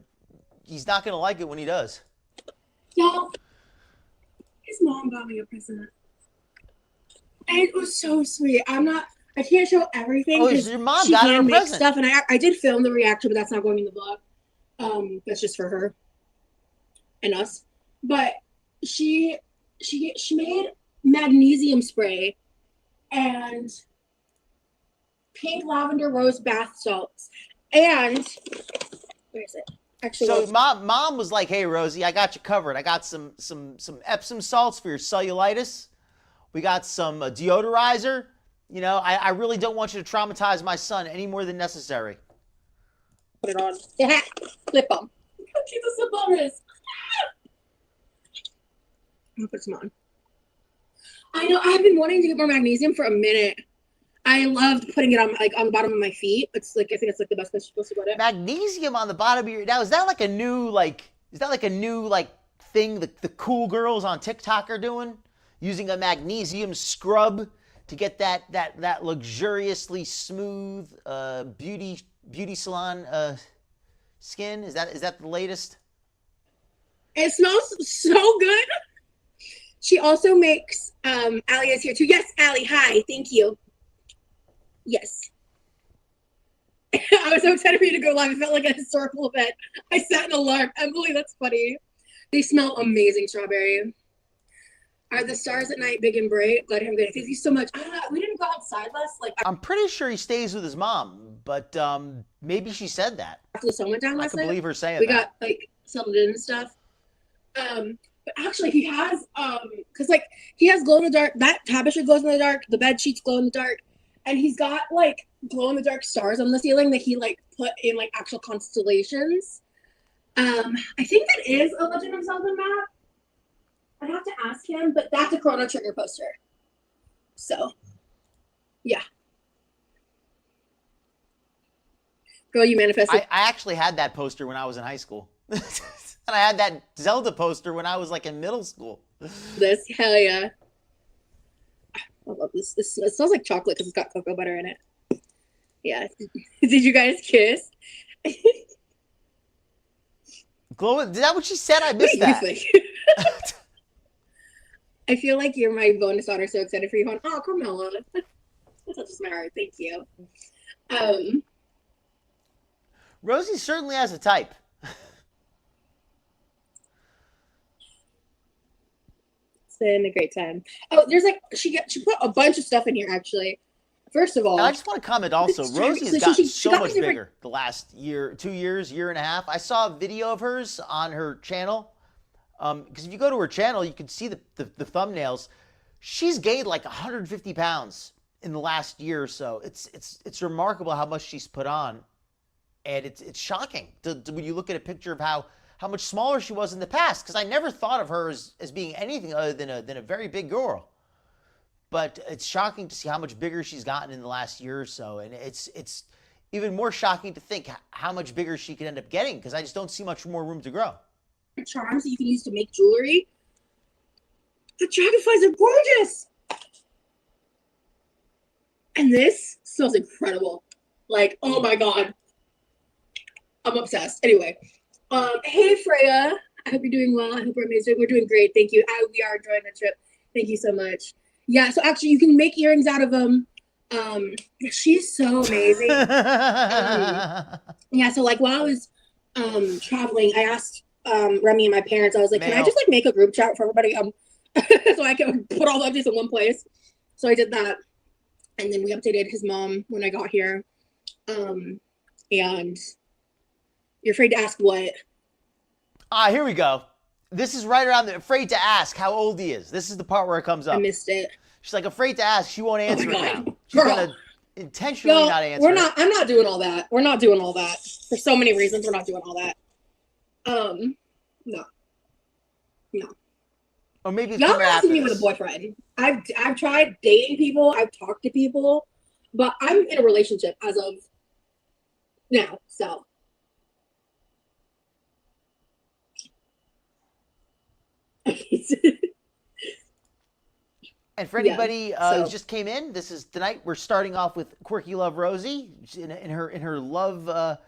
he's not going to like it when he does. Y'all, his mom got me a present. And it was so sweet. I can't show everything. Oh, your mom got her a present. Stuff, and I did film the reaction, but that's not going in the vlog. That's just for her and us. But she made magnesium spray and pink lavender rose bath salts. And where is it? Actually, so mom was like, "Hey Rosie, I got you covered. I got some Epsom salts for your cellulitis. We got some deodorizer. I really don't want you to traumatize my son any more than necessary." Put it on. Yeah, lip balm. Keep the lip balm is. I'm gonna put some on. I know I've been wanting to get more magnesium for a minute. I loved putting it on the bottom of my feet. It's I think it's the best place to put it. Magnesium on the bottom of your. Now, is that like a new thing the cool girls on TikTok are doing? Using a magnesium scrub to get that luxuriously smooth beauty salon skin. Is that the latest? It smells so good. She also makes, Allie is here too. Yes, Allie, hi, thank you. Yes. I was so excited for you to go live. It felt like a historical event. I set an alarm. Emily, that's funny. They smell amazing, strawberry. Are the stars at night big and bright? Glad I'm good. Thank you so much. We didn't go outside last. I'm pretty sure he stays with his mom, but maybe she said that. After the sun went down last night. I can believe her saying that. We got settled in and stuff. But actually, he has because he has glow in the dark. That tapestry glows in the dark. The bed sheets glow in the dark, and he's got glow in the dark stars on the ceiling that he put in actual constellations. I think that is a Legend of Zelda map. I'd have to ask him, but that's a Chrono Trigger poster. So, yeah. Girl, you manifested. I actually had that poster when I was in high school. And I had that Zelda poster when I was in middle school. Hell yeah. I love this. It smells like chocolate because it's got cocoa butter in it. Yeah. Did you guys kiss? Glow. Is that what she said? I missed What that. do you think? I feel like you're my bonus daughter. So excited for you. Going, oh, Carmela. That's such a smart heart. Thank you. Rosie certainly has a type. It's been a great time. Oh, there's like she put a bunch of stuff in here actually. First of all, and I just want to comment also, Rosie has gotten so much bigger the last year, 2 years, year and a half. I saw a video of hers on her channel. Because if you go to her channel, you can see the thumbnails. She's gained like 150 pounds in the last year or so. It's remarkable how much she's put on. And it's shocking when you look at a picture of how much smaller she was in the past. Because I never thought of her as being anything other than a very big girl. But it's shocking to see how much bigger she's gotten in the last year or so. And it's even more shocking to think how much bigger she could end up getting, because I just don't see much more room to grow. Charms that you can use to make jewelry. The dragonflies are gorgeous. And this smells incredible. Like, oh my God. I'm obsessed. Anyway, hey Freya. I hope you're doing well. I hope we're amazing. We're doing great. Thank you. We are enjoying the trip. Thank you so much. Yeah, so actually you can make earrings out of them. She's so amazing. Yeah, so like while I was traveling, I asked Remy and my parents, I was like, can I just like make a group chat for everybody so I can put all the updates in one place? So I did that. And then we updated his mom when I got here. And you're afraid to ask what? Here we go. This is right around afraid to ask how old he is. This is the part where it comes up. I missed it. She's like afraid to ask. She won't answer it now. She's Girl. gonna intentionally not answer. I'm not doing all that. We're not doing all that. For so many reasons, we're not doing all that. No. Or maybe y'all asking me with a boyfriend. I've tried dating people. I've talked to people, but I'm in a relationship as of now. So. And for anybody who just came in, this is tonight. We're starting off with Quirky Love Rosie in her love.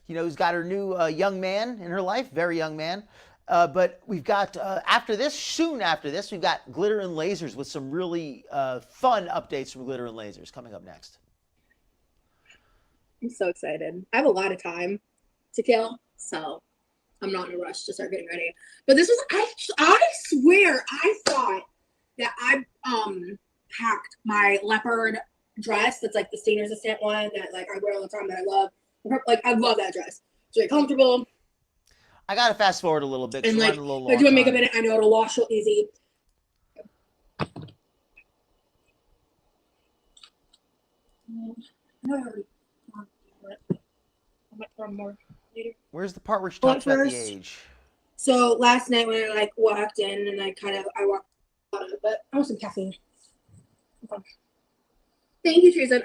Who's got her new young man in her life, very young man. But we've got soon after this, we've got Glitter and Lasers with some really fun updates from Glitter and Lasers coming up next. I'm so excited. I have a lot of time to kill, so I'm not in a rush to start getting ready. But this was I swear I thought that I packed my leopard dress that's like the stain resistant one that like I wear all the time that I love. Like I love that dress. It's very comfortable. I gotta fast forward a little bit. And like if I do a makeup in it, I know it'll wash real easy. I know I already I might put on more later. Where's the part where she talks about the age? So last night when I like walked in and I walked out of it, but I want some caffeine. Okay. Thank you, Teresa.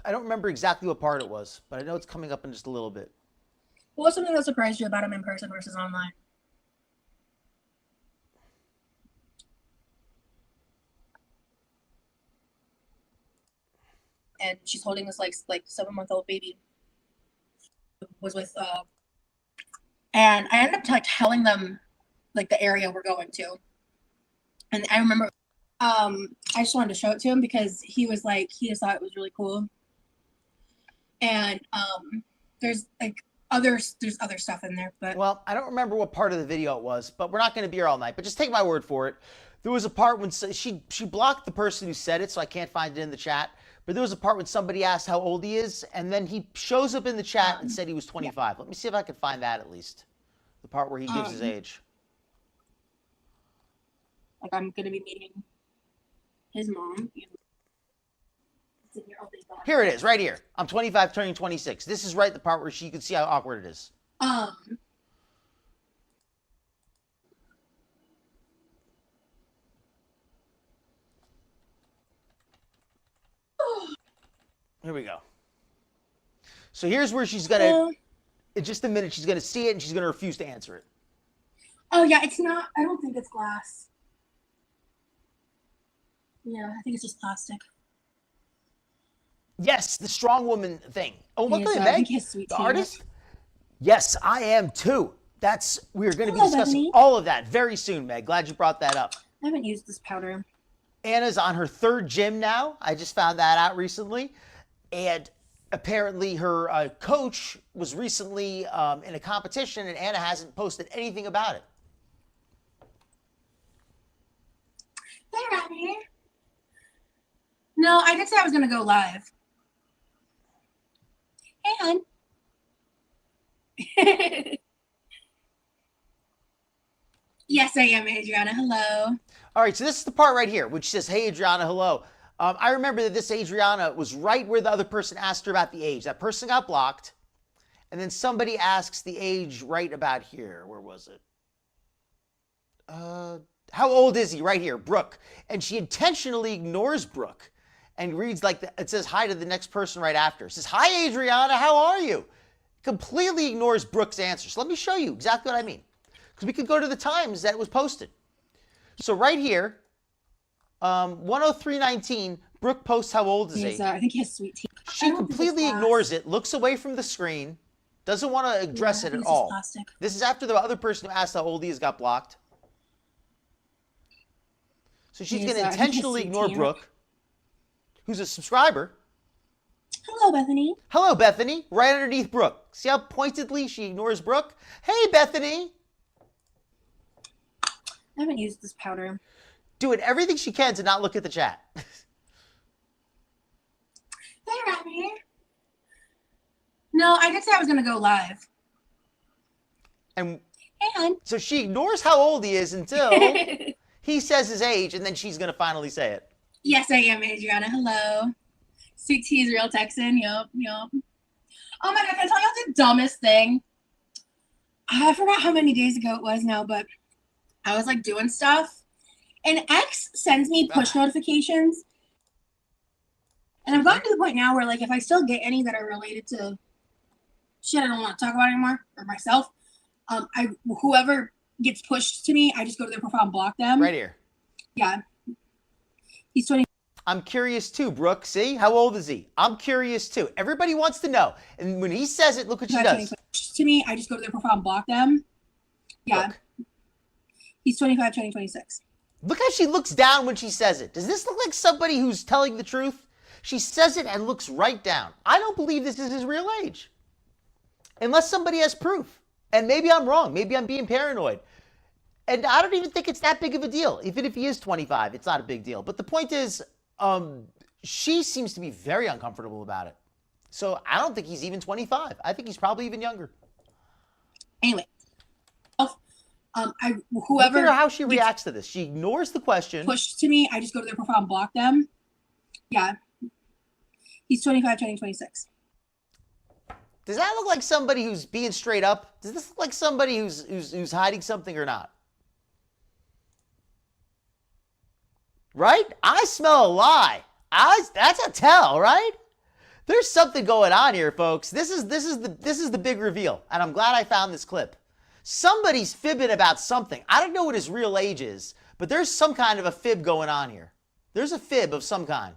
I don't remember exactly what part it was, but I know it's coming up in just a little bit. What was something that surprised you about him in person versus online? And she's holding this like 7-month-old baby. Was with and I ended up like telling them like the area we're going to. And I remember I just wanted to show it to him because he was like he just thought it was really cool. And there's other stuff in there, but well, I don't remember what part of the video it was, but we're not going to be here all night. But just take my word for it. There was a part when she blocked the person who said it, so I can't find it in the chat. But there was a part when somebody asked how old he is, and then he shows up in the chat and said he was 25. Yeah. Let me see if I can find that at least. The part where he gives his age. Like I'm gonna be meeting his mom. Here it is, right here. I'm 25, turning 26. This is right the part where you can see how awkward it is. Here we go. So here's where she's gonna, in just a minute, she's gonna see it and she's gonna refuse to answer it. Oh yeah, it's not, I don't think it's glass. Yeah, I think it's just plastic. Yes, the Strongwoman thing. Oh, what Yes, good, I think Meg? he's sweet The tea. artist? Yes, I am too. We're going to be Hello, discussing Bethany. all of that very soon, Meg. Glad you brought that up. I haven't used this powder. Anna's on her third gym now. I just found that out recently. And apparently her coach was recently in a competition, and Anna hasn't posted anything about it. They're out here. No, I did say I was going to go live. Hey, hon. Yes, I am, Adriana. Hello. All right, so this is the part right here, which says, hey, Adriana, hello. I remember that this Adriana was right where the other person asked her about the age. That person got blocked, and then somebody asks the age right about here. Where was it? How old is he? Right here, Brooke. And she intentionally ignores Brooke and reads it says hi to the next person right after. It says, hi, Adriana, how are you? Completely ignores Brooke's answer. So let me show you exactly what I mean. Because we could go to the times that it was posted. So right here, 103:19, Brooke posts how old is he. I think he has sweet tea. She completely ignores it, looks away from the screen, doesn't want to address it at all. This is after the other person who asked how old he is got blocked. So she's going to intentionally ignore Brooke, who's a subscriber. Hello, Bethany. Hello, Bethany. Right underneath Brooke. See how pointedly she ignores Brooke? Hey, Bethany. I haven't used this powder. Doing everything she can to not look at the chat. They're out here. No, I did say I was going to go live. And hey, hon. So she ignores how old he is until he says his age, and then she's going to finally say it. Yes, I am, Adriana. Hello. Sweet tea is real Texan. Yup. Oh my God, can I tell you the dumbest thing? I forgot how many days ago it was now, but I was doing stuff, and X sends me push notifications. And I've gotten to the point now where if I still get any that are related to shit I don't want to talk about anymore, or myself, whoever gets pushed to me, I just go to their profile and block them. Right here. Yeah. He's 20. I'm curious too, Brooke. See? How old is he? I'm curious too. Everybody wants to know. And when he says it, look what she does. To me, I just go to their profile and block them. Yeah. Look. He's 25, 26. Look how she looks down when she says it. Does this look like somebody who's telling the truth? She says it and looks right down. I don't believe this is his real age. Unless somebody has proof. And maybe I'm wrong. Maybe I'm being paranoid. And I don't even think it's that big of a deal. Even if he is 25, it's not a big deal. But the point is, she seems to be very uncomfortable about it. So I don't think he's even 25. I think he's probably even younger. Anyway. Whoever. Look at how she reacts to this. She ignores the question. Pushed to me, I just go to their profile and block them. Yeah. He's 25, 26. Does that look like somebody who's being straight up? Does this look like somebody who's hiding something or not? Right? I smell a lie. That's a tell, right? There's something going on here, folks. This is the big reveal, and I'm glad I found this clip. Somebody's fibbing about something. I don't know what his real age is, but there's some kind of a fib going on here. There's a fib of some kind.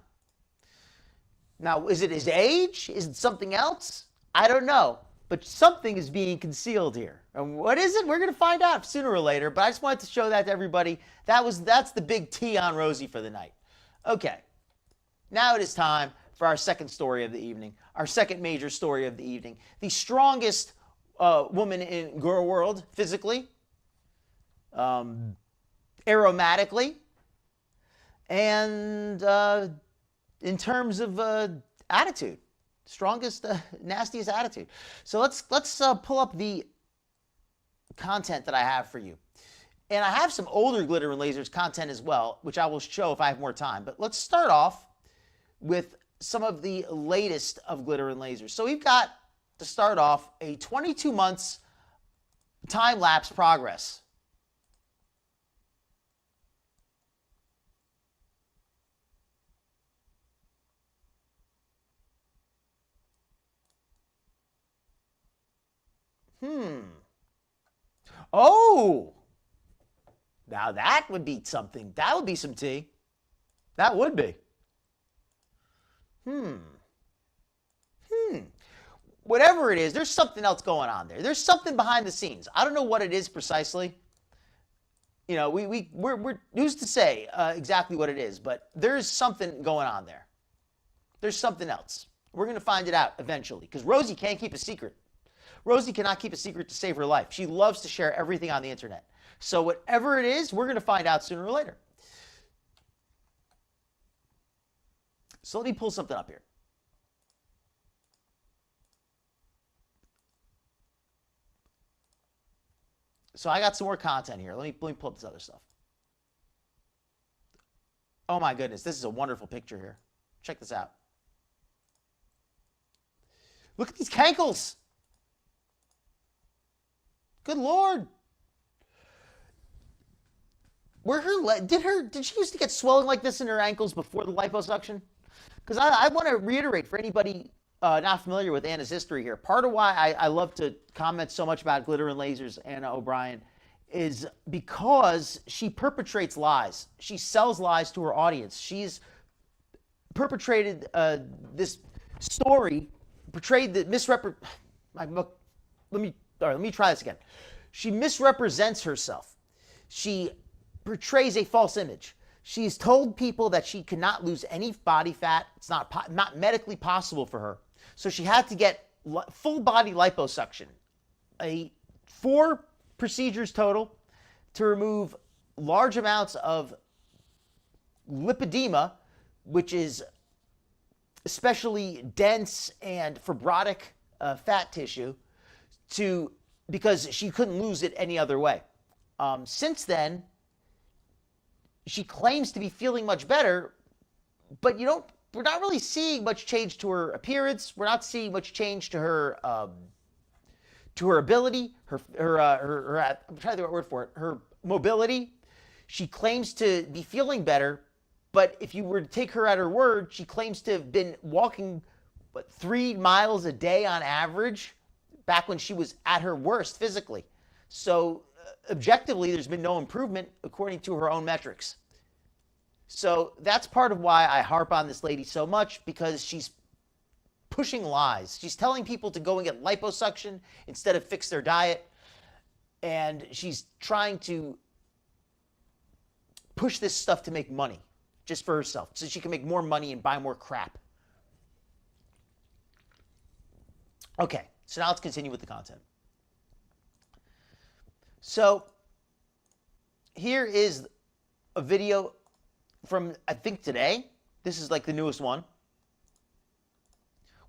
Now, is it his age? Is it something else? I don't know, but something is being concealed here. And what is it? We're going to find out sooner or later, but I just wanted to show that to everybody. That's the big T on Rosie for the night. Okay, now it is time for our second story of the evening, our second major story of the evening. The strongest woman in girl world, physically, aromatically, and in terms of attitude. Strongest, nastiest attitude. So let's pull up the content that I have for you. And I have some older Glitter and Lasers content as well, which I will show if I have more time. But let's start off with some of the latest of Glitter and Lasers. So we've got, to start off, a 22 months time-lapse progress. Oh! Now that would be something. That would be some tea. That would be. whatever it is, there's something else going on there. There's something behind the scenes. I don't know what it is precisely. You know, we're who's to say exactly what it is, but there's something going on there. There's something else. We're going to find it out eventually, because Rosie can't keep a secret. Rosie cannot keep a secret to save her life. She loves to share everything on the internet. So whatever it is, we're going to find out sooner or later. So let me pull something up here. So I got some more content here. Let me pull up this other stuff. Oh my goodness, this is a wonderful picture here. Check this out. Look at these cankles. Good Lord. Did she used to get swelling like this in her ankles before the liposuction? Because I want to reiterate for anybody not familiar with Anna's history here, part of why I love to comment so much about Glitter and Lasers, Anna O'Brien, is because she perpetrates lies. She sells lies to her audience. She's perpetrated this story, portrayed the let me try this again. She misrepresents herself. She portrays a false image. She's told people that she cannot lose any body fat. It's not medically possible for her. So she had to get full body liposuction, 4 procedures total to remove large amounts of lipedema, which is especially dense and fibrotic fat tissue, because she couldn't lose it any other way. Since then, she claims to be feeling much better, but we're not really seeing much change to her appearance. We're not seeing much change to her ability, I'm trying to think of the word for it, her mobility. She claims to be feeling better, but if you were to take her at her word, she claims to have been walking 3 miles a day on average back when she was at her worst physically. So objectively, there's been no improvement according to her own metrics. So that's part of why I harp on this lady so much, because she's pushing lies. She's telling people to go and get liposuction instead of fix their diet. And she's trying to push this stuff to make money just for herself, so she can make more money and buy more crap. Okay, so now let's continue with the content. So here is a video from, I think, today. This is like the newest one.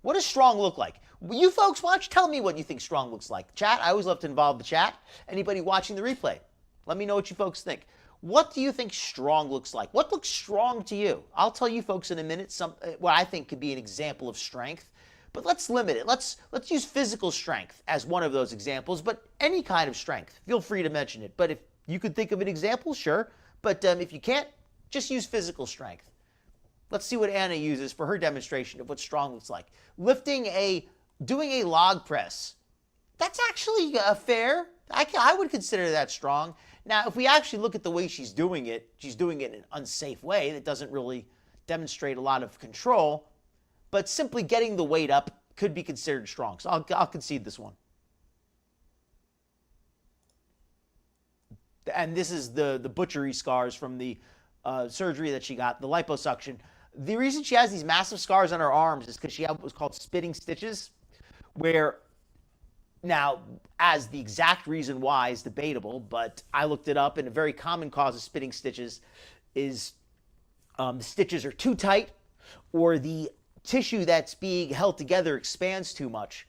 What does strong look like? You folks watch, tell me what you think strong looks like. Chat, I always love to involve the chat. Anybody watching the replay, let me know what you folks think. What do you think strong looks like? What looks strong to you? I'll tell you folks in a minute what I think could be an example of strength. But let's limit it. Let's use physical strength as one of those examples, but any kind of strength. Feel free to mention it. But if you could think of an example, sure. But if you can't, just use physical strength. Let's see what Anna uses for her demonstration of what strong looks like. Doing a log press. That's actually fair. I would consider that strong. Now, if we actually look at the way she's doing it in an unsafe way that doesn't really demonstrate a lot of control. But simply getting the weight up could be considered strong. So I'll concede this one. And this is the butchery scars from the surgery that she got, the liposuction. The reason she has these massive scars on her arms is because she had what was called spitting stitches, where now, as the exact reason why is debatable, but I looked it up, and a very common cause of spitting stitches is the stitches are too tight, or the tissue that's being held together expands too much,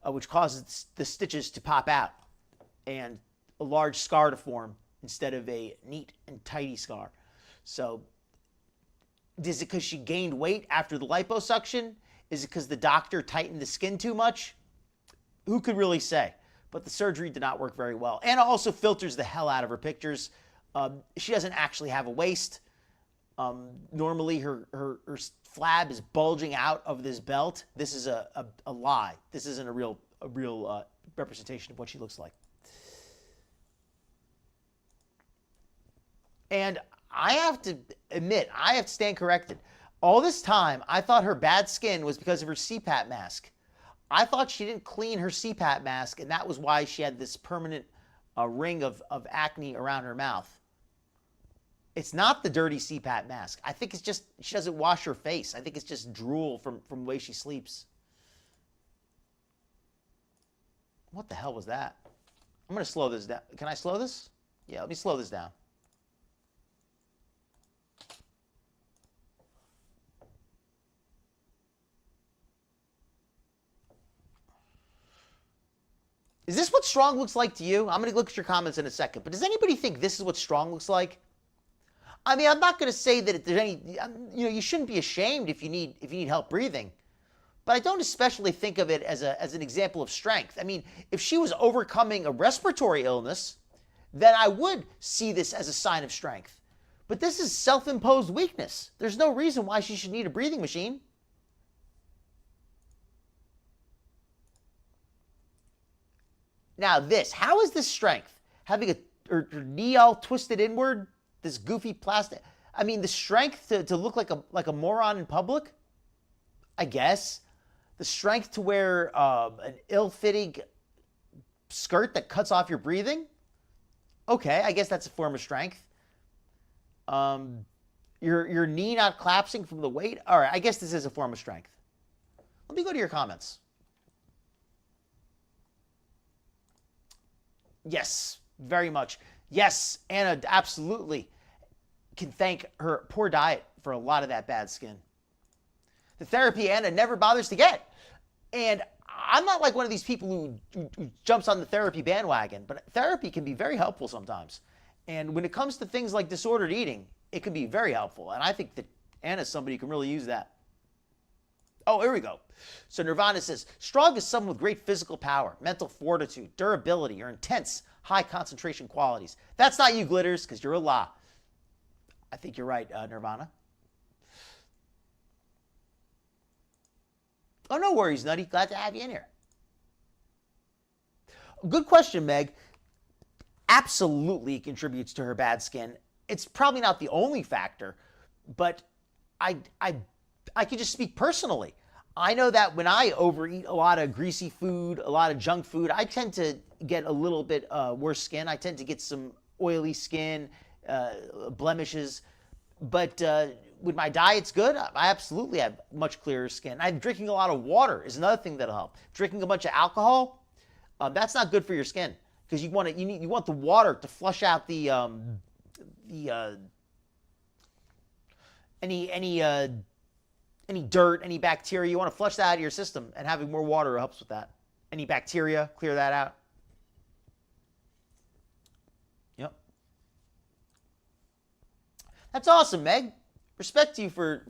which causes the stitches to pop out and a large scar to form instead of a neat and tidy scar. So is it because she gained weight after the liposuction? Is it because the doctor tightened the skin too much? Who could really say? But the surgery did not work very well. Anna also filters the hell out of her pictures. She doesn't actually have a waist. Normally her flab is bulging out of this belt. This is a lie. This isn't a real representation of what she looks like. And I have to admit, I have to stand corrected. All this time, I thought her bad skin was because of her CPAP mask. I thought she didn't clean her CPAP mask, and that was why she had this permanent ring of acne around her mouth. It's not the dirty CPAP mask. I think it's just she doesn't wash her face. I think it's just drool from the way she sleeps. What the hell was that? I'm going to slow this down. Can I slow this? Yeah, let me slow this down. Is this what strong looks like to you? I'm going to look at your comments in a second. But does anybody think this is what strong looks like? I mean, I'm not going to say that if there's any, you shouldn't be ashamed if you need help breathing. But I don't especially think of it as an example of strength. I mean, if she was overcoming a respiratory illness, then I would see this as a sign of strength. But this is self-imposed weakness. There's no reason why she should need a breathing machine. Now this, how is this strength? Having her knee all twisted inward, this goofy plastic. I mean, the strength to look like a moron in public, I guess. The strength to wear an ill-fitting skirt that cuts off your breathing. Okay, I guess that's a form of strength. Your knee not collapsing from the weight. All right, I guess this is a form of strength. Let me go to your comments. Yes, very much. Yes, Anna absolutely can thank her poor diet for a lot of that bad skin. The therapy Anna never bothers to get. And I'm not like one of these people who jumps on the therapy bandwagon, but therapy can be very helpful sometimes. And when it comes to things like disordered eating, it can be very helpful. And I think that Anna's somebody who can really use that. Oh, here we go. So Nirvana says, strong is someone with great physical power, mental fortitude, durability, or intense high concentration qualities. That's not you, Glitters, because you're a la. I think you're right, Nirvana. Oh, no worries, Nutty. Glad to have you in here. Good question, Meg. Absolutely contributes to her bad skin. It's probably not the only factor, but I can just speak personally. I know that when I overeat a lot of greasy food, a lot of junk food, I tend to get a little bit worse skin. I tend to get some oily skin, blemishes. But when my diet's good, I absolutely have much clearer skin. I'm drinking a lot of water is another thing that'll help. Drinking a bunch of alcohol, that's not good for your skin because you want the water to flush out any dirt, any bacteria. You want to flush that out of your system, and having more water helps with that. Any bacteria, clear that out. Yep. That's awesome, Meg. Respect to you for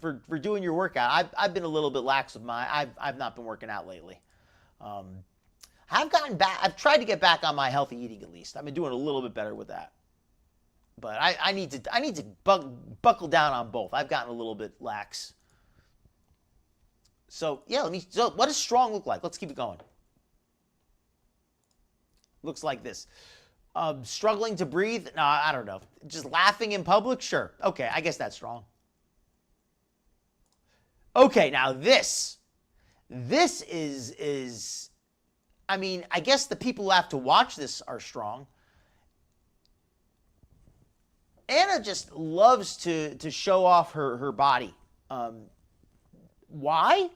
doing your workout. I've been a little bit lax with mine. I've not been working out lately. I've gotten back. I've tried to get back on my healthy eating at least. I've been doing a little bit better with that. But I need to buckle down on both. I've gotten a little bit lax. So yeah, so what does strong look like? Let's keep it going. Looks like this. Struggling to breathe? No, I don't know. Just laughing in public? Sure. Okay, I guess that's strong. Okay, now this is I mean, I guess the people who have to watch this are strong. Anna just loves to show off her body. Why?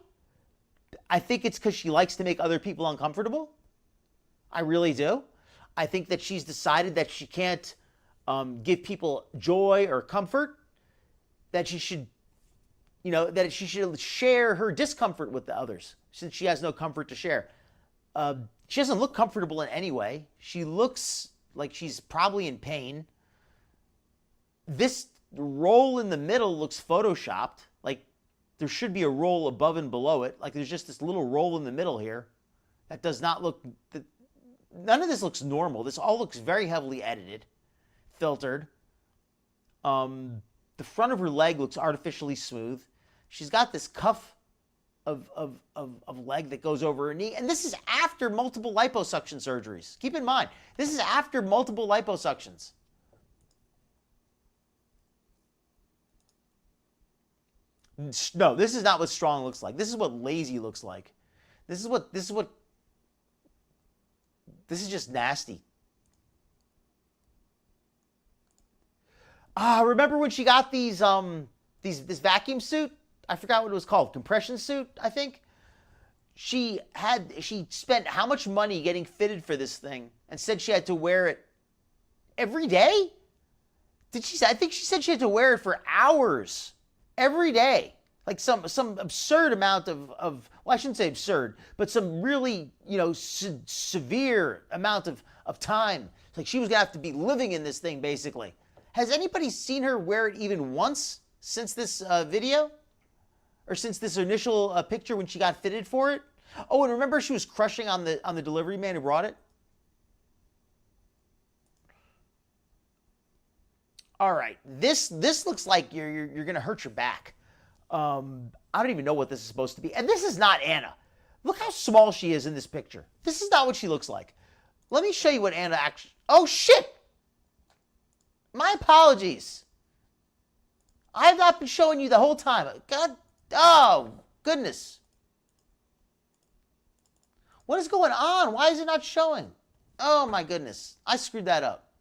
I think it's because she likes to make other people uncomfortable. I really do. I think that she's decided that she can't give people joy or comfort, that she should, share her discomfort with the others, since she has no comfort to share. She doesn't look comfortable in any way. She looks like she's probably in pain. This roll in the middle looks photoshopped. Like there should be a roll above and below it. Like there's just this little roll in the middle here. That does not look... None of this looks normal. This all looks very heavily edited, filtered. The front of her leg looks artificially smooth. She's got this cuff of leg that goes over her knee. And this is after multiple liposuction surgeries. Keep in mind, this is after multiple liposuctions. No, this is not what strong looks like. This is what lazy looks like. This is just nasty. Remember when she got this vacuum suit? I forgot what it was called. Compression suit, I think. She spent how much money getting fitted for this thing and said she had to wear it every day? I think she said she had to wear it for hours every day. Like some absurd amount of well, I shouldn't say absurd, but some really, severe amount of time. It's like she was gonna have to be living in this thing, basically. Has anybody seen her wear it even once since this video? Or since this initial picture when she got fitted for it? Oh, and remember she was crushing on the delivery man who brought it? All right, this looks like you're gonna hurt your back. I don't even know what this is supposed to be. And this is not Anna. Look how small she is in this picture. This is not what she looks like. Let me show you what Anna actually... Oh, shit! My apologies. I have not been showing you the whole time. God... Oh, goodness. What is going on? Why is it not showing? Oh, my goodness. I screwed that up.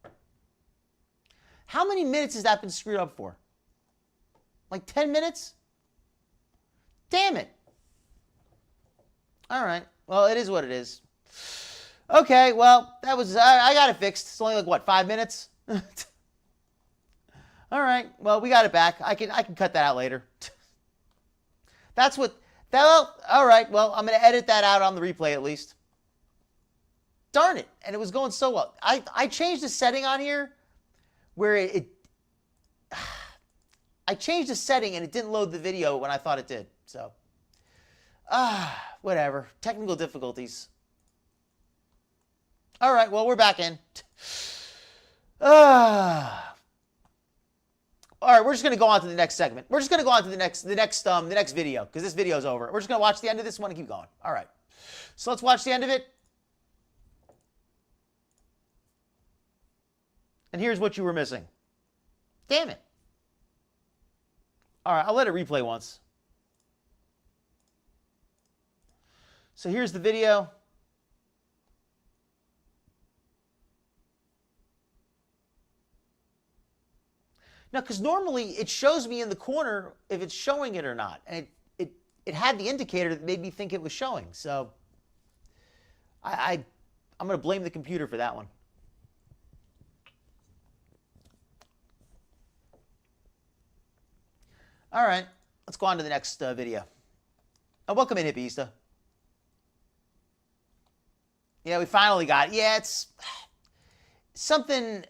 How many minutes has that been screwed up for? Like 10 minutes? Damn it. All right. Well, it is what it is. Okay, well, that was... I got it fixed. It's only like, what, 5 minutes? All right. Well, we got it back. I can cut that out later. All right, well, I'm going to edit that out on the replay at least. Darn it. And it was going so well. I changed the setting on here where I changed the setting and it didn't load the video when I thought it did. So, whatever. Technical difficulties. All right, well, we're back in. All right, we're just going to go on to the next segment. We're just going to go on to the next video because this video is over. We're just going to watch the end of this one and keep going. All right. So let's watch the end of it. And here's what you were missing. Damn it. All right, I'll let it replay once. So here's the video. Now, because normally it shows me in the corner if it's showing it or not. And it had the indicator that made me think it was showing. So I'm going to blame the computer for that one. All right, let's go on to the next video. Welcome in, Hippieista. Yeah, we finally got it. Yeah, it's something...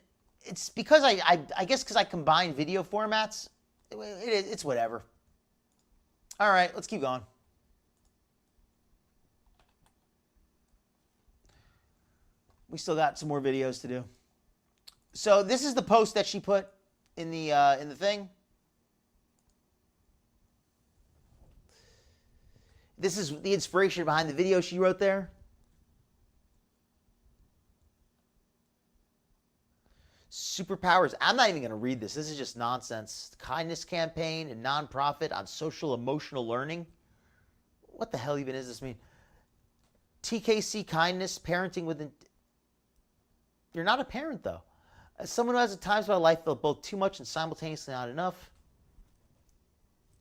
It's because I guess because I combine video formats, it's whatever. All right, let's keep going. We still got some more videos to do. So this is the post that she put in the thing. This is the inspiration behind the video she wrote there. Superpowers. I'm not even going to read this. This is just nonsense. Kindness campaign and nonprofit on social emotional learning. What the hell even does this mean? TKC kindness, parenting within... You're not a parent, though. As someone who has at times in my life felt both too much and simultaneously not enough.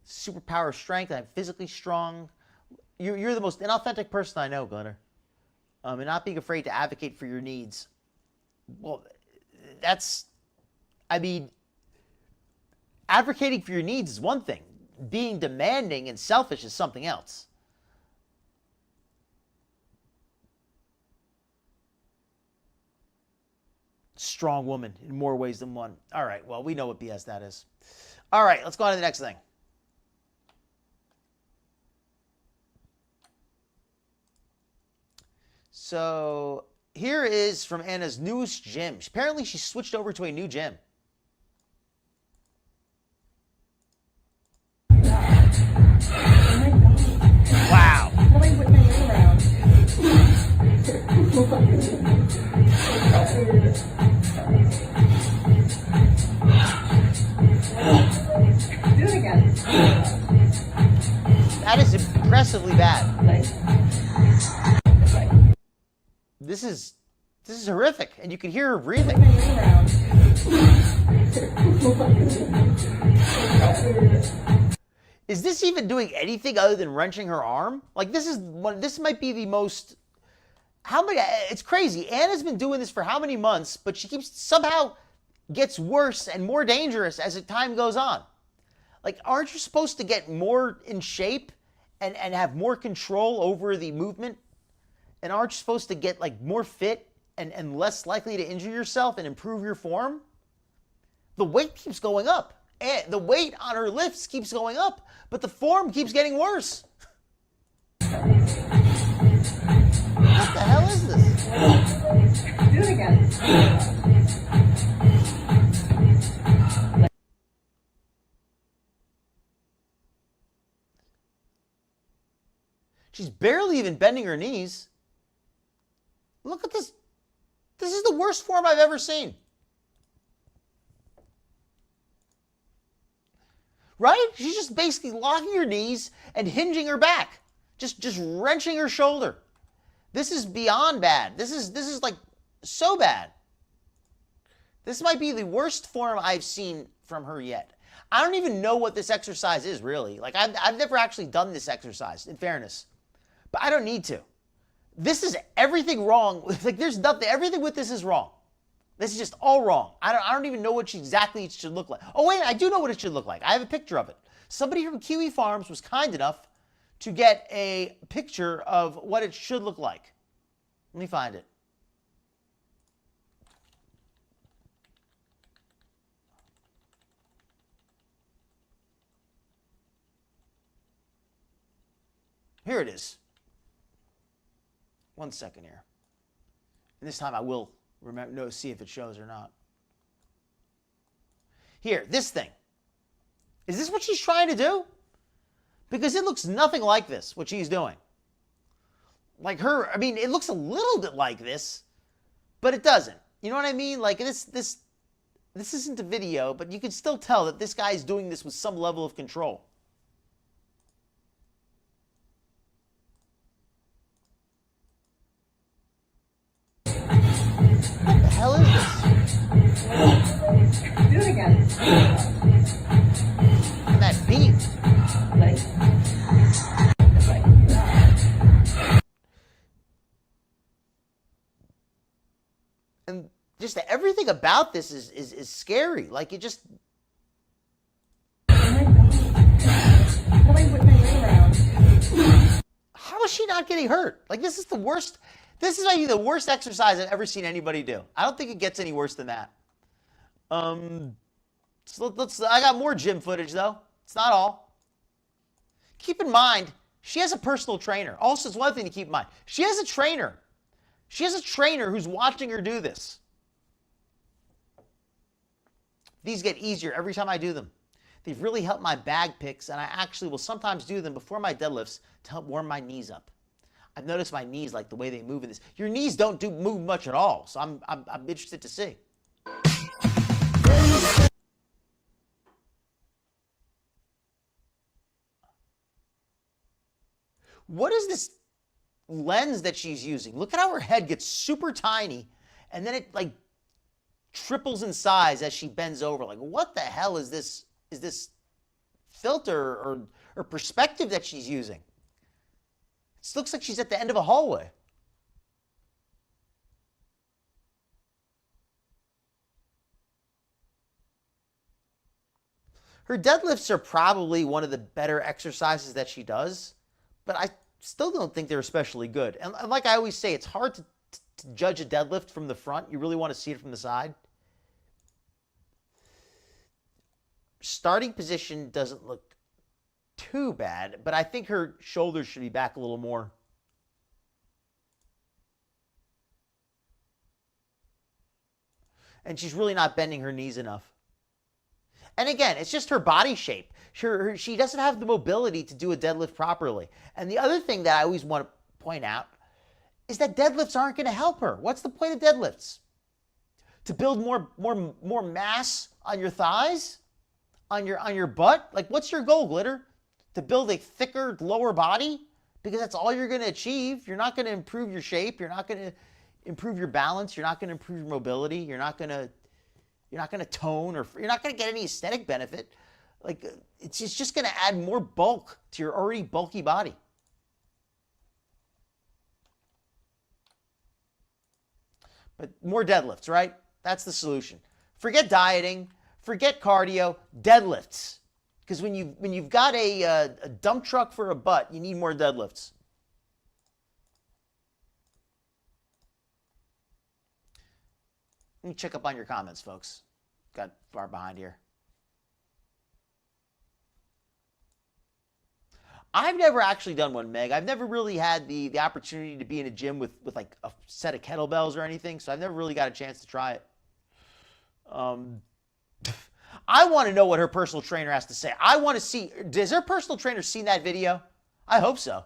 Superpower strength. I'm physically strong. You're the most inauthentic person I know, Gunnar. And not being afraid to advocate for your needs. Well... advocating for your needs is one thing. Being demanding and selfish is something else. Strong woman in more ways than one. All right, well, we know what BS that is. All right, let's go on to the next thing. So... Here is from Anna's newest gym. Apparently, she switched over to a new gym. Wow. Do it again. That is impressively bad. this is horrific, and you can hear her breathing. Is this even doing anything other than wrenching her arm? Like, this might be the most, it's crazy. Anna's been doing this for how many months, but she somehow gets worse and more dangerous as time goes on. Like, aren't you supposed to get more in shape and have more control over the movement? And aren't you supposed to get, like, more fit and less likely to injure yourself and improve your form? The weight keeps going up. And the weight on her lifts keeps going up, but the form keeps getting worse. What the hell is this? Do it again. She's barely even bending her knees. Look at this. This is the worst form I've ever seen. Right? She's just basically locking her knees and hinging her back. Just wrenching her shoulder. This is beyond bad. This is like so bad. This might be the worst form I've seen from her yet. I don't even know what this exercise is, really. Like, I've never actually done this exercise, in fairness. But I don't need to. This is everything wrong. Like, there's nothing. Everything with this is wrong. This is just all wrong. I don't even know what exactly it should look like. Oh, wait, I do know what it should look like. I have a picture of it. Somebody from Kiwi Farms was kind enough to get a picture of what it should look like. Let me find it. Here it is. 1 second here. And this time I will see if it shows or not. Here, this thing. Is this what she's trying to do? Because it looks nothing like this, what she's doing. Like her, I mean, it looks a little bit like this, but it doesn't. You know what I mean? Like this isn't a video, but you can still tell that this guy is doing this with some level of control. What the hell is this? Do it again. And that beat. And just everything about this is scary. Like, it just... How is she not getting hurt? Like, this is the worst... This is maybe the worst exercise I've ever seen anybody do. I don't think it gets any worse than that. So I got more gym footage, though. It's not all. Keep in mind, she has a personal trainer. Also, it's one thing to keep in mind. She has a trainer. She has a trainer who's watching her do this. These get easier every time I do them. They've really helped my bag picks, and I actually will sometimes do them before my deadlifts to help warm my knees up. I've noticed my knees, like the way they move in this. Your knees don't move much at all, so I'm interested to see. What is this lens that she's using? Look at how her head gets super tiny, and then it like triples in size as she bends over. Like, what the hell is this? Is this filter or perspective that she's using? It looks like she's at the end of a hallway. Her deadlifts are probably one of the better exercises that she does, but I still don't think they're especially good. And like I always say, it's hard to judge a deadlift from the front. You really want to see it from the side. Starting position doesn't look too bad, but I think her shoulders should be back a little more. And she's really not bending her knees enough. And again, it's just her body shape. She doesn't have the mobility to do a deadlift properly. And the other thing that I always want to point out is that deadlifts aren't going to help her. What's the point of deadlifts? To build more mass on your thighs? On your butt? Like, what's your goal, Glitter? To build a thicker lower body? Because that's all you're going to achieve. You're not going to improve your shape. You're not going to... improve your balance. You're not going to improve your mobility. You're not going to tone, or you're not going to get any aesthetic benefit. Like, it's just going to add more bulk to your already bulky body. But more deadlifts, right? That's the solution. Forget dieting, forget cardio, deadlifts. Because when you've got a dump truck for a butt, you need more deadlifts. Let me check up on your comments, folks. Got far behind here. I've never actually done one, Meg. I've never really had the opportunity to be in a gym with like a set of kettlebells or anything, so I've never really got a chance to try it. I want to know what her personal trainer has to say. I want to see, has her personal trainer seen that video? I hope so.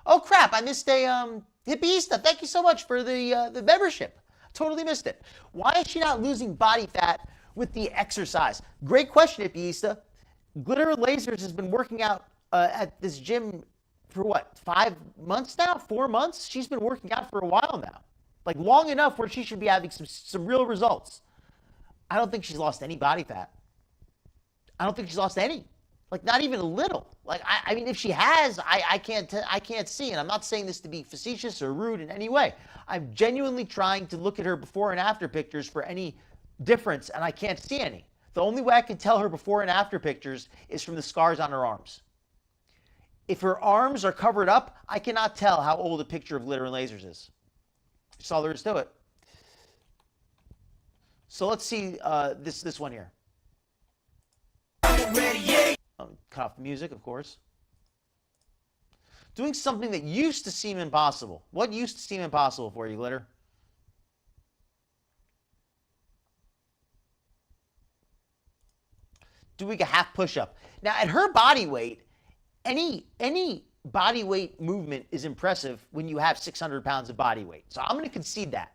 Oh crap, I missed a Hippieista. Thank you so much for the membership. Totally missed it. Why is she not losing body fat with the exercise? Great question, Hippieista. Glitter Lasers has been working out at this gym for what, 5 months now? 4 months? She's been working out for a while now. Like long enough where she should be having some real results. I don't think she's lost any body fat. I don't think she's lost any. Like not even a little. Like I mean, if she has, I can't see. And I'm not saying this to be facetious or rude in any way. I'm genuinely trying to look at her before and after pictures for any difference, and I can't see any. The only way I can tell her before and after pictures is from the scars on her arms. If her arms are covered up, I cannot tell how old a picture of Glitter and Lasers is. That's all there is to it. So let's see this one here. Cut off the music, of course. Doing something that used to seem impossible. What used to seem impossible for you, Glitter? Doing a half push-up. Now, at her body weight, any body weight movement is impressive when you have 600 pounds of body weight. So I'm going to concede that.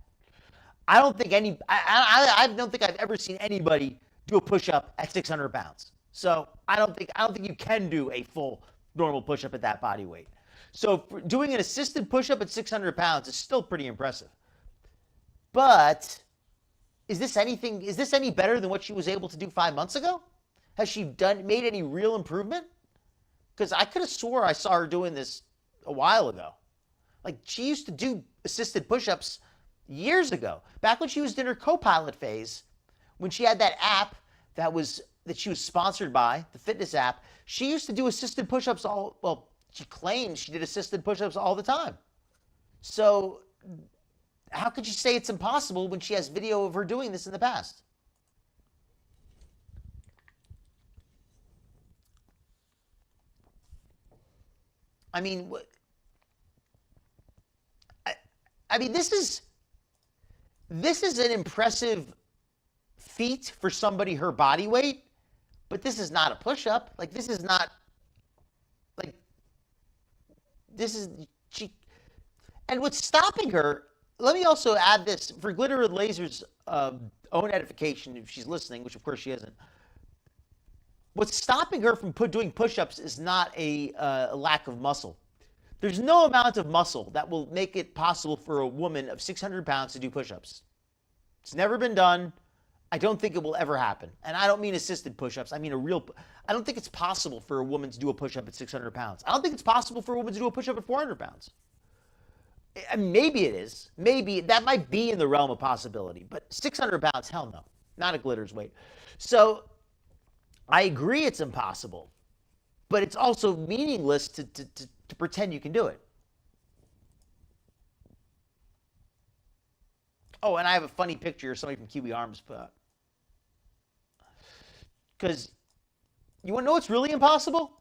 I don't think I don't think I've ever seen anybody do a push-up at 600 pounds. So I don't think you can do a full normal push-up at that body weight. So doing an assisted push-up at 600 pounds is still pretty impressive. But is this any better than what she was able to do 5 months ago? Has she made any real improvement? Because I could have swore I saw her doing this a while ago. Like she used to do assisted push-ups years ago, back when she was in her co-pilot phase, when she had that app that she was sponsored by, the fitness app. She used to do assisted push-ups she claims she did assisted push-ups all the time. So how could you say it's impossible when she has video of her doing this in the past? I mean, this is an impressive feat for somebody her body weight, but this is not a push-up. Like this is not like this is she. And what's stopping her? Let me also add this for Glitter and Lasers' own edification, if she's listening, which of course she isn't. What's stopping her from doing push-ups is not a lack of muscle. There's no amount of muscle that will make it possible for a woman of 600 pounds to do push-ups. It's never been done. I don't think it will ever happen. And I don't mean assisted push-ups. I mean I don't think it's possible for a woman to do a push-up at 600 pounds. I don't think it's possible for a woman to do a push-up at 400 pounds. Maybe it is. Maybe that might be in the realm of possibility. But 600 pounds, hell no. Not a Glitter's weight. So I agree it's impossible, but it's also meaningless to pretend you can do it. Oh, and I have a funny picture somebody from QB Arms put up. Because you want to know what's really impossible?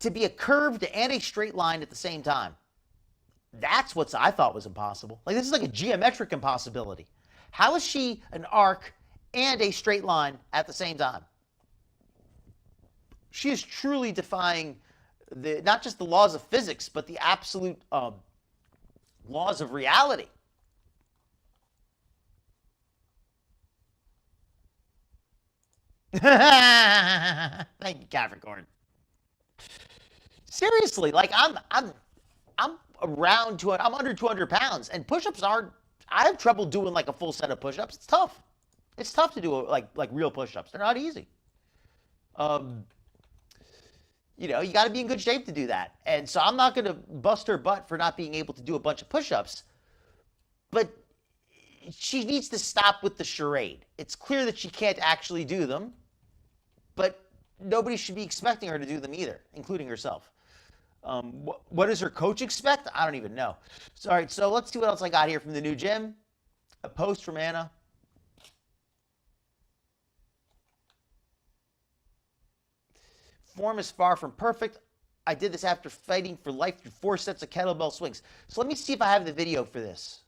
To be a curved and a straight line at the same time. That's what I thought was impossible. Like this is like a geometric impossibility. How is she an arc and a straight line at the same time? She is truly defying not just the laws of physics, but the absolute laws of reality. Thank you, Capricorn. Seriously, like I'm around 200. I'm under 200 pounds, and push-ups are. I have trouble doing like a full set of push-ups. It's tough. It's tough to do like real push-ups. They're not easy. You know, you got to be in good shape to do that. And so I'm not going to bust her butt for not being able to do a bunch of push-ups. But she needs to stop with the charade. It's clear that she can't actually do them, but nobody should be expecting her to do them either, including herself. What does her coach expect? I don't even know. So, all right, so let's see what else I got here from the new gym. A post from Anna. Form is far from perfect. I did this after fighting for life through 4 sets of kettlebell swings. So let me see if I have the video for this.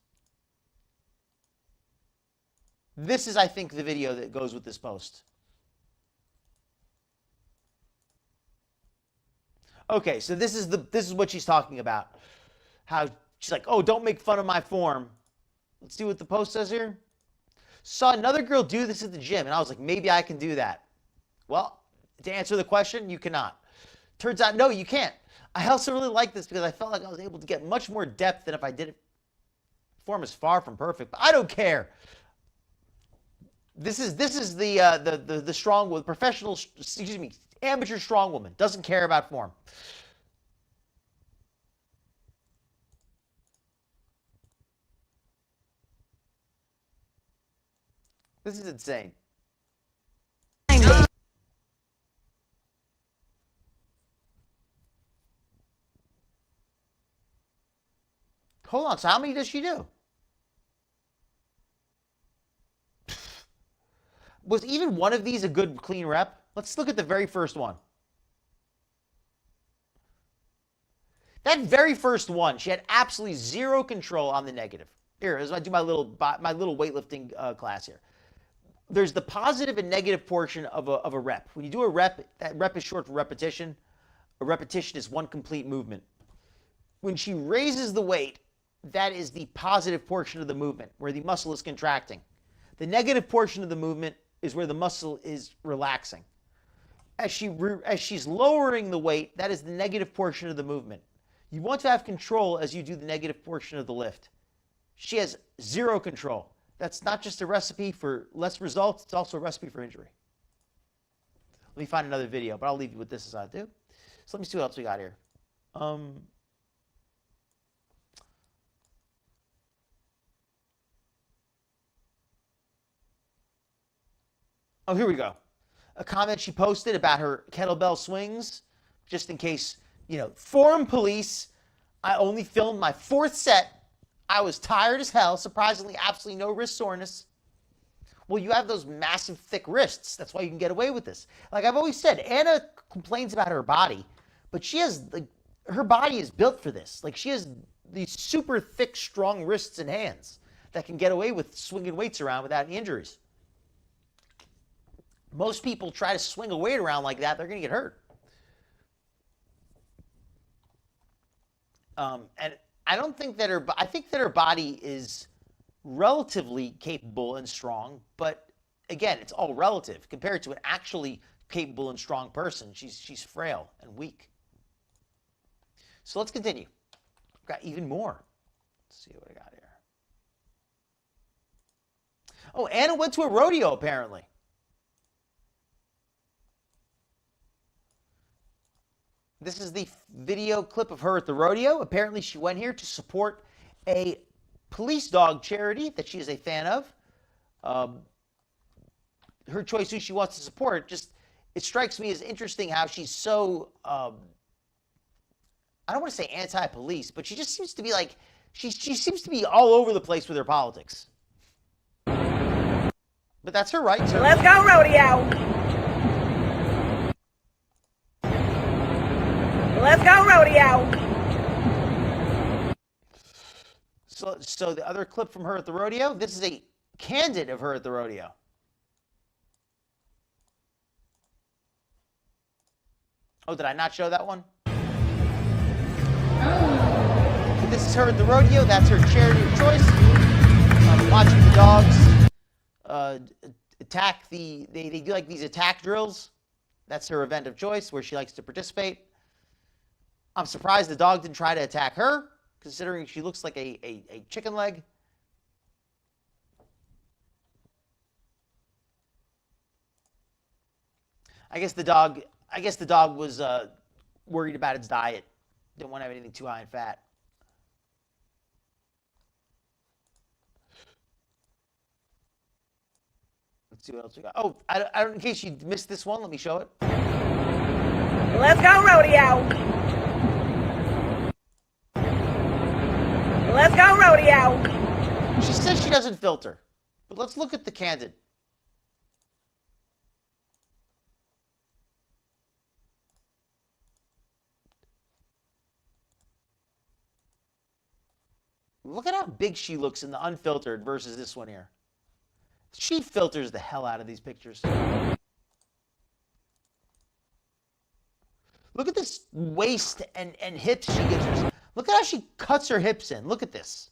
This is, I think, the video that goes with this post. Okay, so this is what she's talking about. How she's like, oh, don't make fun of my form. Let's see what the post says here. Saw another girl do this at the gym, and I was like, maybe I can do that. Well, to answer the question, you cannot. Turns out, no, you can't. I also really like this because I felt like I was able to get much more depth than if I did it. Form is far from perfect, but I don't care. This is the strong woman, professional, excuse me, amateur strong woman. Doesn't care about form. This is insane. Hold on, so how many does she do? Was even one of these a good, clean rep? Let's look at the very first one. That very first one, she had absolutely zero control on the negative. Here, as I do my little weightlifting class here. There's the positive and negative portion of a rep. When you do a rep, that rep is short for repetition. A repetition is one complete movement. When she raises the weight, that is the positive portion of the movement, where the muscle is contracting. The negative portion of the movement is where the muscle is relaxing. As she's lowering the weight, that is the negative portion of the movement. You want to have control as you do the negative portion of the lift. She has zero control. That's not just a recipe for less results, it's also a recipe for injury. Let me find another video, but I'll leave you with this as I do. So let me see what else we got here. Oh, here we go. A comment she posted about her kettlebell swings, just in case, you know, form police. I only filmed my 4th set. I was tired as hell. Surprisingly, absolutely no wrist soreness. Well, you have those massive, thick wrists. That's why you can get away with this. Like I've always said, Anna complains about her body, but she has, like, her body is built for this. Like she has these super thick, strong wrists and hands that can get away with swinging weights around without any injuries. Most people try to swing a weight around like that, they're going to get hurt. And I don't think that I think that her body is relatively capable and strong, but again, it's all relative. Compared to an actually capable and strong person, she's frail and weak. So let's continue. I've got even more. Let's see what I got here. Oh, Anna went to a rodeo, apparently. This is the video clip of her at the rodeo. Apparently, she went here to support a police dog charity that she is a fan of. Her choice who she wants to support, just, it strikes me as interesting how she's so, I don't want to say anti-police, but she just seems to be like, she seems to be all over the place with her politics. But that's her right. So. Let's go rodeo. Let's go rodeo. So the other clip from her at the rodeo, this is a candid of her at the rodeo. Oh, did I not show that one? This is her at the rodeo. That's her charity of choice. Watching the dogs attack they do like these attack drills. That's her event of choice where she likes to participate. I'm surprised the dog didn't try to attack her, considering she looks like a chicken leg. I guess the dog was worried about its diet. Didn't want to have anything too high in fat. Let's see what else we got. Oh, in case you missed this one, let me show it. Let's go rodeo. Let's go rodeo. She says she doesn't filter, but let's look at the candid. Look at how big she looks in the unfiltered versus this one here. She filters the hell out of these pictures. Look at this waist and hips she gives herself. Look at how she cuts her hips in. Look at this.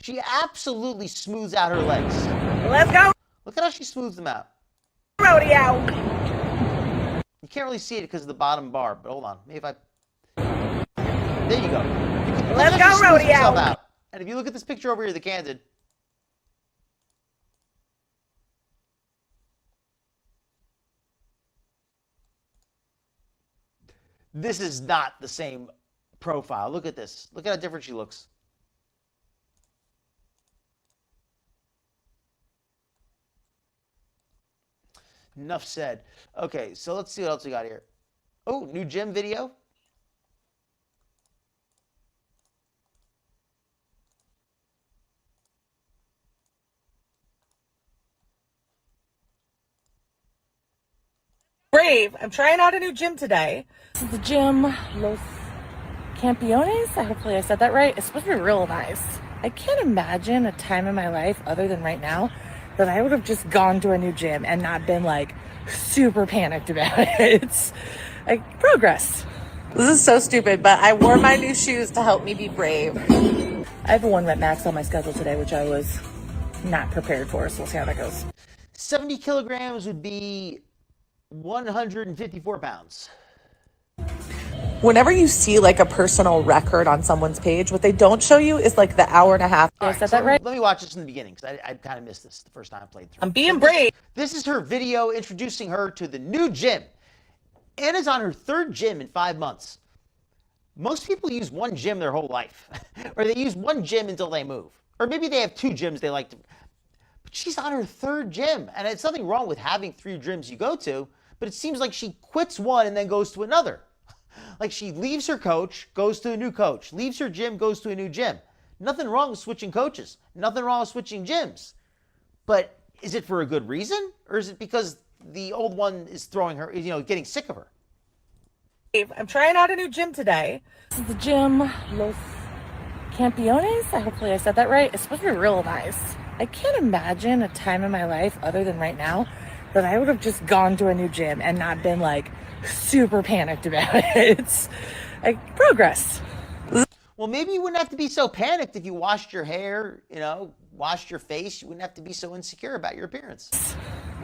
She absolutely smooths out her legs. Let's go Look at how she smooths them out. rodeo. You can't really see it because of the bottom bar, but hold on. Maybe if I... There you go. Let's Look how go she smooths herself rodeo. out. And if you look at this picture over here, the candid, this is not the same profile. Look at this. Look at how different she looks. Enough said. Okay, so let's see what else we got here. Oh, new gym video. Brave. I'm trying out a new gym today. This is the gym Los Campeones. Hopefully I said that right. It's supposed to be real nice. I can't imagine a time in my life other than right now that I would have just gone to a new gym and not been like super panicked about it. It's like progress. This is so stupid, but I wore my new shoes to help me be brave. I have a 1 rep max on my schedule today, which I was not prepared for, so we'll see how that goes. 70 kilograms would be 154 pounds. Whenever you see like a personal record on someone's page, what they don't show you is like the hour and a half. All I right, said so that right? Let me watch this in the beginning because I kind of missed this the first time I played through. I'm being brave. This is her video introducing her to the new gym. Anna's on her 3rd gym in 5 months. Most people use one gym their whole life, or they use one gym until they move, or maybe they have 2 gyms they like to. But she's on her 3rd gym, and it's nothing wrong with having 3 gyms you go to, but it seems like she quits one and then goes to another. Like she leaves her coach, goes to a new coach, leaves her gym, goes to a new gym. Nothing wrong with switching coaches. Nothing wrong with switching gyms. But is it for a good reason? Or is it because the old one is throwing her, getting sick of her? I'm trying out a new gym today. This is the gym Los Campeones. Hopefully I said that right. It's supposed to be real nice. I can't imagine a time in my life other than right now that I would have just gone to a new gym and not been like super panicked about it. It's like progress. Well, maybe you wouldn't have to be so panicked if you washed your hair, washed your face. You wouldn't have to be so insecure about your appearance.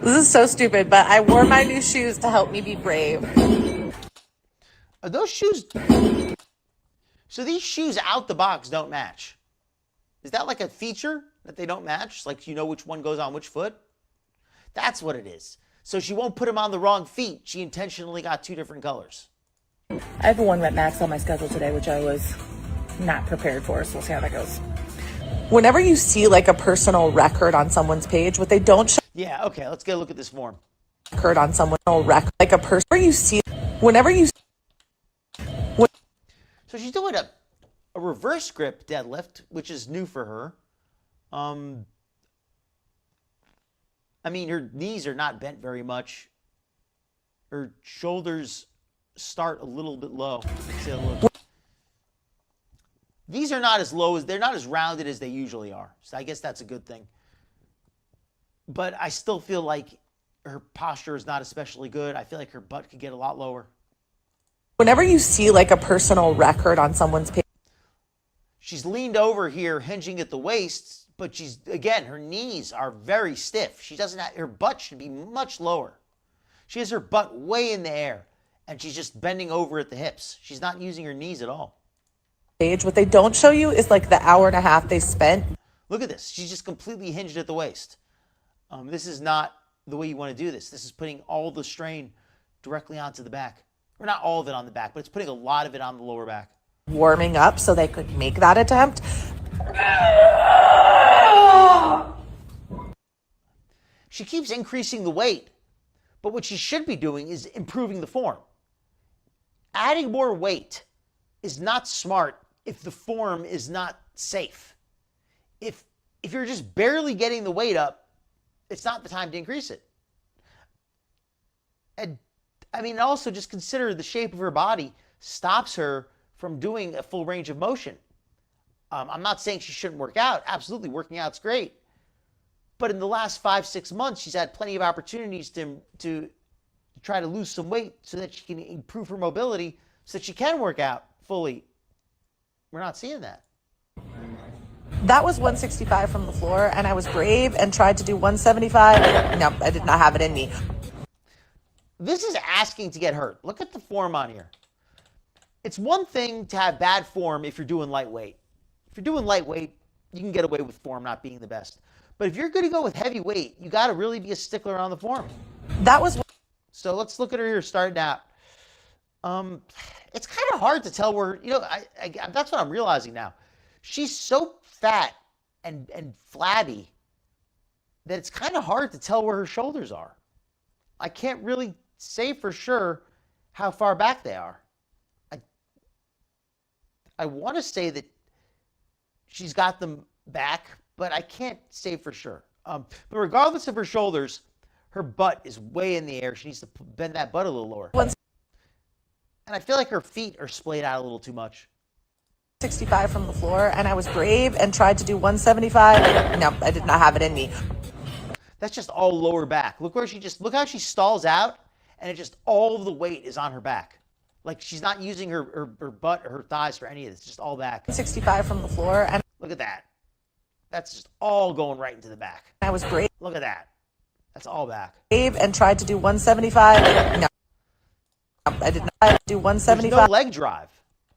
This is so stupid, but I wore my new shoes to help me be brave. Are those shoes... So these shoes out the box don't match. Is that like a feature that they don't match? Like you know which one goes on which foot? That's what it is. So she won't put them on the wrong feet. She intentionally got 2 different colors. I have a 1 rep max on my schedule today, which I was not prepared for, so we'll see how that goes. Whenever you see like a personal record on someone's page, what they don't show Yeah, okay, let's get a look at this form. record on someone's record, like a person where you see, whenever you So she's doing a reverse grip deadlift, which is new for her. I mean, her knees are not bent very much. Her shoulders start a little bit low. Let's see a look. These are not as low they're not as rounded as they usually are. So I guess that's a good thing. But I still feel like her posture is not especially good. I feel like her butt could get a lot lower. whenever you see like a personal record on someone's page. She's leaned over here, hinging at the waist, but she's, again, her knees are very stiff. She doesn't have, her butt should be much lower. She has her butt way in the air, and she's just bending over at the hips. She's not using her knees at all. Stage. What they don't show you is like the hour and a half they spent. Look at this. She's just completely hinged at the waist. This is not the way you want to do this. This is putting all the strain directly onto the back. Or not all of it on the back, but it's putting a lot of it on the lower back. Warming up so they could make that attempt. She keeps increasing the weight, but what she should be doing is improving the form. Adding more weight is not smart if the form is not safe. If you're just barely getting the weight up, it's not the time to increase it. And I mean, also just consider the shape of her body stops her from doing a full range of motion. I'm not saying she shouldn't work out. Absolutely, working out's great. But in the last 5-6 months, she's had plenty of opportunities to try to lose some weight so that she can improve her mobility so that she can work out fully. We're not seeing that. That was 165 from the floor, and I was brave and tried to do 175. No, I did not have it in me. This is asking to get hurt. Look at the form on here. It's one thing to have bad form if you're doing lightweight. If you're doing lightweight, you can get away with form not being the best. But if you're going to go with heavy weight, you got to really be a stickler on the form. That was. So let's look at her here starting out. It's kind of hard to tell where, that's what I'm realizing now. She's so fat and flabby that it's kind of hard to tell where her shoulders are. I can't really say for sure how far back they are. I want to say that she's got them back, but I can't say for sure. But regardless of her shoulders, her butt is way in the air. She needs to bend that butt a little lower. And I feel like her feet are splayed out a little too much. 65 from the floor, and I was brave and tried to do 175. No, I did not have it in me. That's just all lower back. Look how she stalls out, and it just all of the weight is on her back. Like she's not using her butt or her thighs for any of this. It's just all back. 65 from the floor, and look at that. That's just all going right into the back. I was brave. Look at that. That's all back. Brave and tried to do 175. No, I did not do 175. There's no leg drive.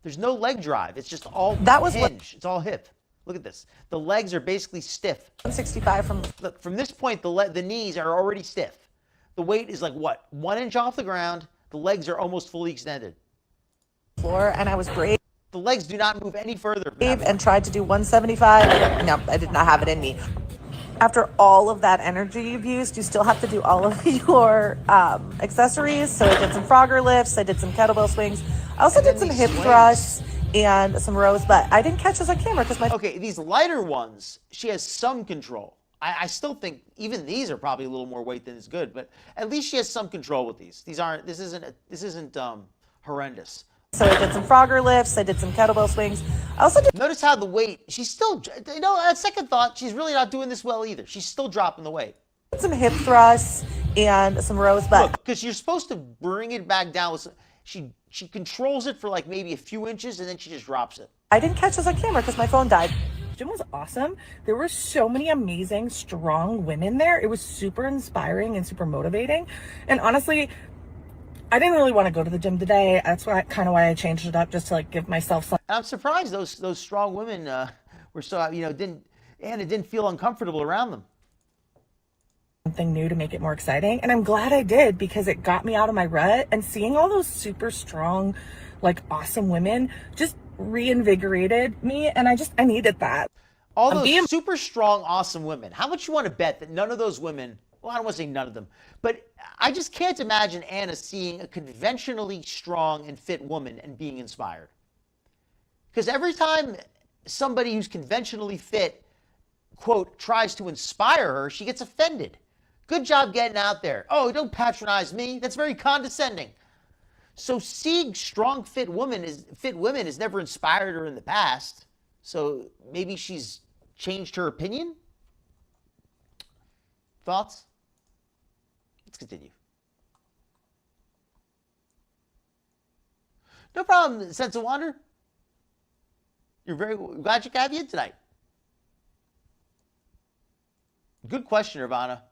There's no leg drive. It's just all hinge. It's all hip. Look at this. The legs are basically stiff. 165 from. Look, from this point, the knees are already stiff. The weight is like what? 1 inch off the ground. The legs are almost fully extended. Floor, and I was brave. The legs do not move any further. Brave and tried to do 175. No, I did not have it in me. After all of that energy you've used, you still have to do all of your accessories. So I did some Frogger lifts. I did some kettlebell swings. I also did some hip thrusts and some rows, but I didn't catch those on camera because my... Okay, these lighter ones, she has some control. I still think even these are probably a little more weight than is good, but at least she has some control with these. This isn't horrendous. So I did some Frogger lifts. I did some kettlebell swings. I also did... Notice how the weight, she's still, at second thought, she's really not doing this well either. She's still dropping the weight. Some hip thrusts and some rows, but... Because you're supposed to bring it back down with she controls it for like maybe a few inches and then she just drops it. I didn't catch this on camera because my phone died. Gym was awesome. There were so many amazing, strong women there. It was super inspiring and super motivating. And honestly, I didn't really want to go to the gym today. That's kind of why I changed it up, just to like give myself some. I'm surprised those strong women were so didn't feel uncomfortable around them. Something new to make it more exciting, and I'm glad I did because it got me out of my rut. And seeing all those super strong, like awesome women just reinvigorated me, and I needed that. All those super strong, awesome women. How much you want to bet that none of those women? Well, I don't want to say none of them, but I just can't imagine Anna seeing a conventionally strong and fit woman and being inspired. Because every time somebody who's conventionally fit, quote, tries to inspire her, she gets offended. Good job getting out there. Oh, don't patronize me. That's very condescending. So seeing strong, fit women has never inspired her in the past. So maybe she's changed her opinion? Thoughts? Let's continue. No problem, Sense of Wonder. You're very glad you have you in tonight. Good question, Nirvana.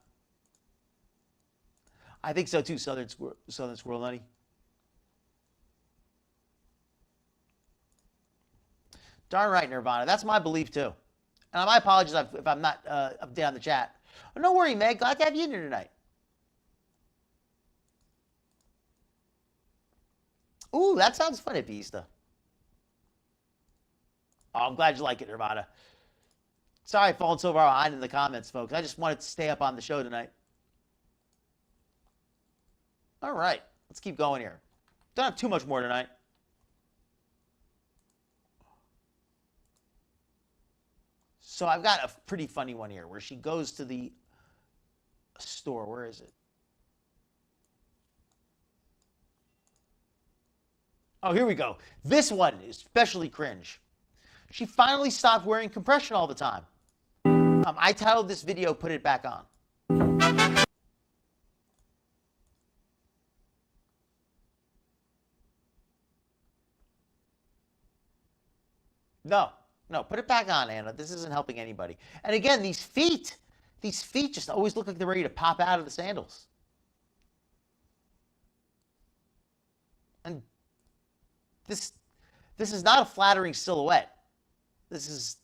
I think so too, Southern Squirrel Nutty. Darn right, Nirvana. That's my belief, too. And my apologies if I'm not up there on the chat. Oh, no worry, Meg. Glad to have you in here tonight. Ooh, that sounds fun, Epista. Oh, I'm glad you like it, Nirvana. Sorry, I've fallen so far behind in the comments, folks. I just wanted to stay up on the show tonight. All right, let's keep going here. Don't have too much more tonight. So I've got a pretty funny one here where she goes to the store. Where is it? Oh, here we go. This one is especially cringe. She finally stopped wearing compression all the time. I titled this video, "Put It Back On." No, put it back on, Anna. This isn't helping anybody. And again, these feet just always look like they're ready to pop out of the sandals. And this is not a flattering silhouette. This is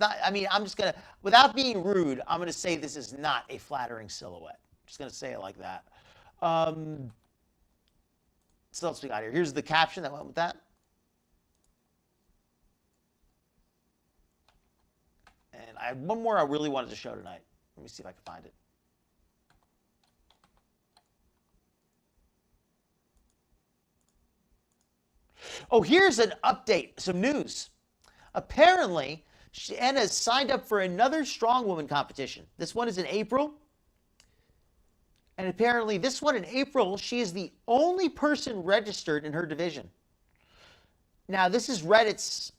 not, I mean, I'm just going to, without being rude, I'm going to say this is not a flattering silhouette. I'm just going to say it like that. So what else we got here? Here's the caption that went with that. And I have one more I really wanted to show tonight. Let me see if I can find it. Oh, here's an update, some news. Apparently, Anna has signed up for another Strongwoman competition. This one is in April. And apparently, this one in April, she is the only person registered in her division. Now, this is Reddit's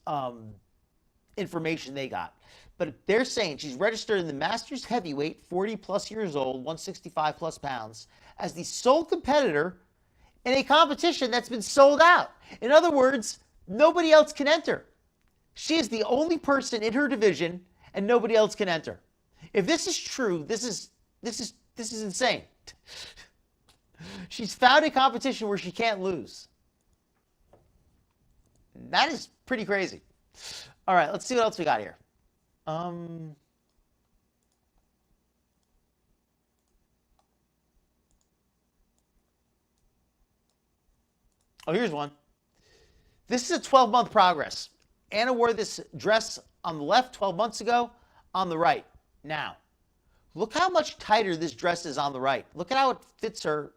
information they got. But they're saying she's registered in the Masters Heavyweight, 40 plus years old, 165 plus pounds, as the sole competitor in a competition that's been sold out. In other words, nobody else can enter. She is the only person in her division, and nobody else can enter. If this is true, this is insane. She's found a competition where she can't lose. That is pretty crazy. All right, let's see what else we got here. Oh, here's one. This is a 12-month progress. Anna wore this dress on the left 12 months ago, on the right now. Look how much tighter this dress is on the right. Look at how it fits her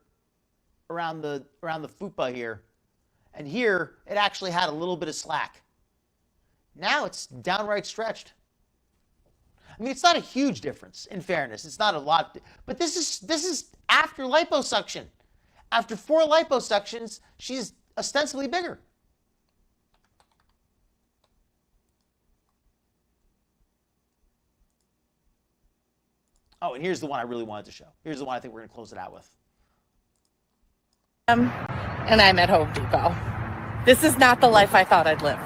around the fupa here. And here, it actually had a little bit of slack. Now it's downright stretched. I mean, it's not a huge difference, in fairness. It's not a lot. But this is after liposuction. After 4 liposuctions, she's ostensibly bigger. Oh, and here's the one I really wanted to show. Here's the one I think we're going to close it out with. And I'm at Home Depot. This is not the life I thought I'd live.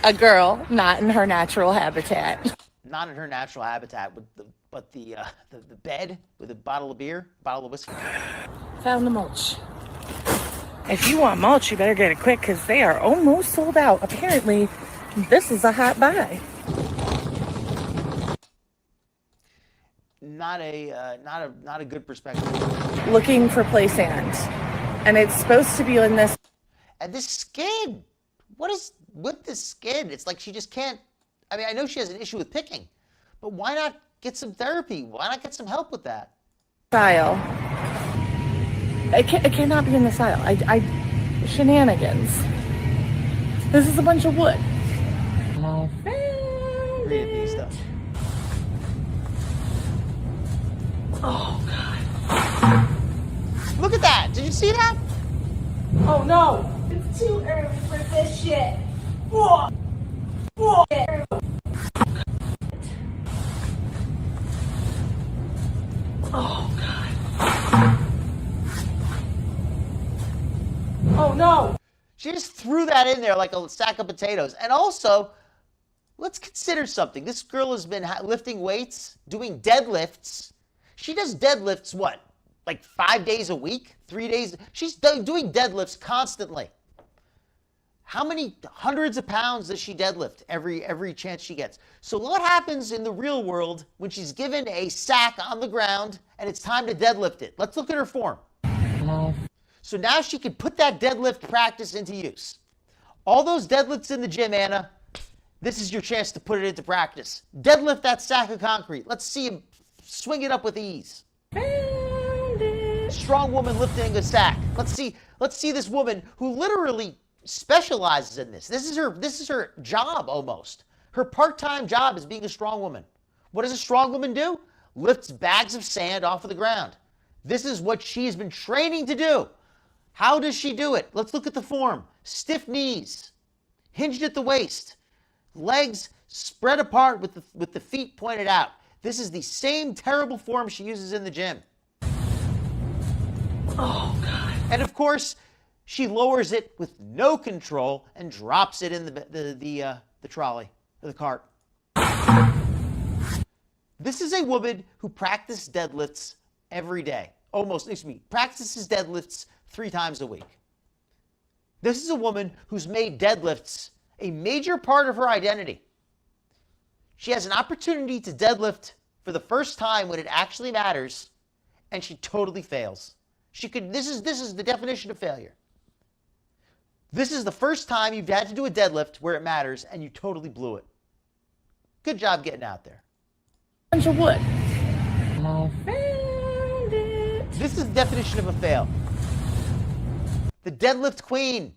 A girl not in her natural habitat. Not in her natural habitat, but the bed with a bottle of beer, bottle of whiskey. Found the mulch. If you want mulch, you better get it quick because they are almost sold out. Apparently, this is a hot buy. Not a good perspective. Looking for play sand, and it's supposed to be in this. And this skin, what is with this skin? It's like she just can't. I mean, I know she has an issue with picking, but why not get some therapy? Why not get some help with that? Style. It cannot be in the style. Shenanigans. This is a bunch of wood. Read these stuff. Oh God. Look at that. Did you see that? Oh no. It's too early for this shit. Whoa. Whoa. Oh God. Oh no. She just threw that in there like a sack of potatoes. And also, let's consider something. This girl has been lifting weights, doing deadlifts. She does deadlifts, what, like 5 days a week? 3 days? She's doing deadlifts constantly. How many hundreds of pounds does she deadlift every chance she gets? So what happens in the real world when she's given a sack on the ground and it's time to deadlift it? Let's look at her form. So now she can put that deadlift practice into use. All those deadlifts in the gym, Anna, this is your chance to put it into practice. Deadlift that sack of concrete. Let's see him swing it up with ease. Strong woman lifting a sack. Let's see this woman who literally specializes in this. This is her job almost. Her part-time job is being a strong woman. What does a strong woman do? Lifts bags of sand off of the ground. This is what she's been training to do. How does she do it? Let's look at the form. Stiff knees, hinged at the waist, legs spread apart with the feet pointed out. This is the same terrible form she uses in the gym. Oh, God. And of course, she lowers it with no control and drops it in the trolley, the cart. This is a woman who practices deadlifts every day. Practices deadlifts 3 times a week. This is a woman who's made deadlifts a major part of her identity. She has an opportunity to deadlift for the first time when it actually matters, and she totally fails. This is the definition of failure. This is the first time you've had to do a deadlift where it matters, and you totally blew it. Good job getting out there. Bunch of wood. This is the definition of a fail. The deadlift queen.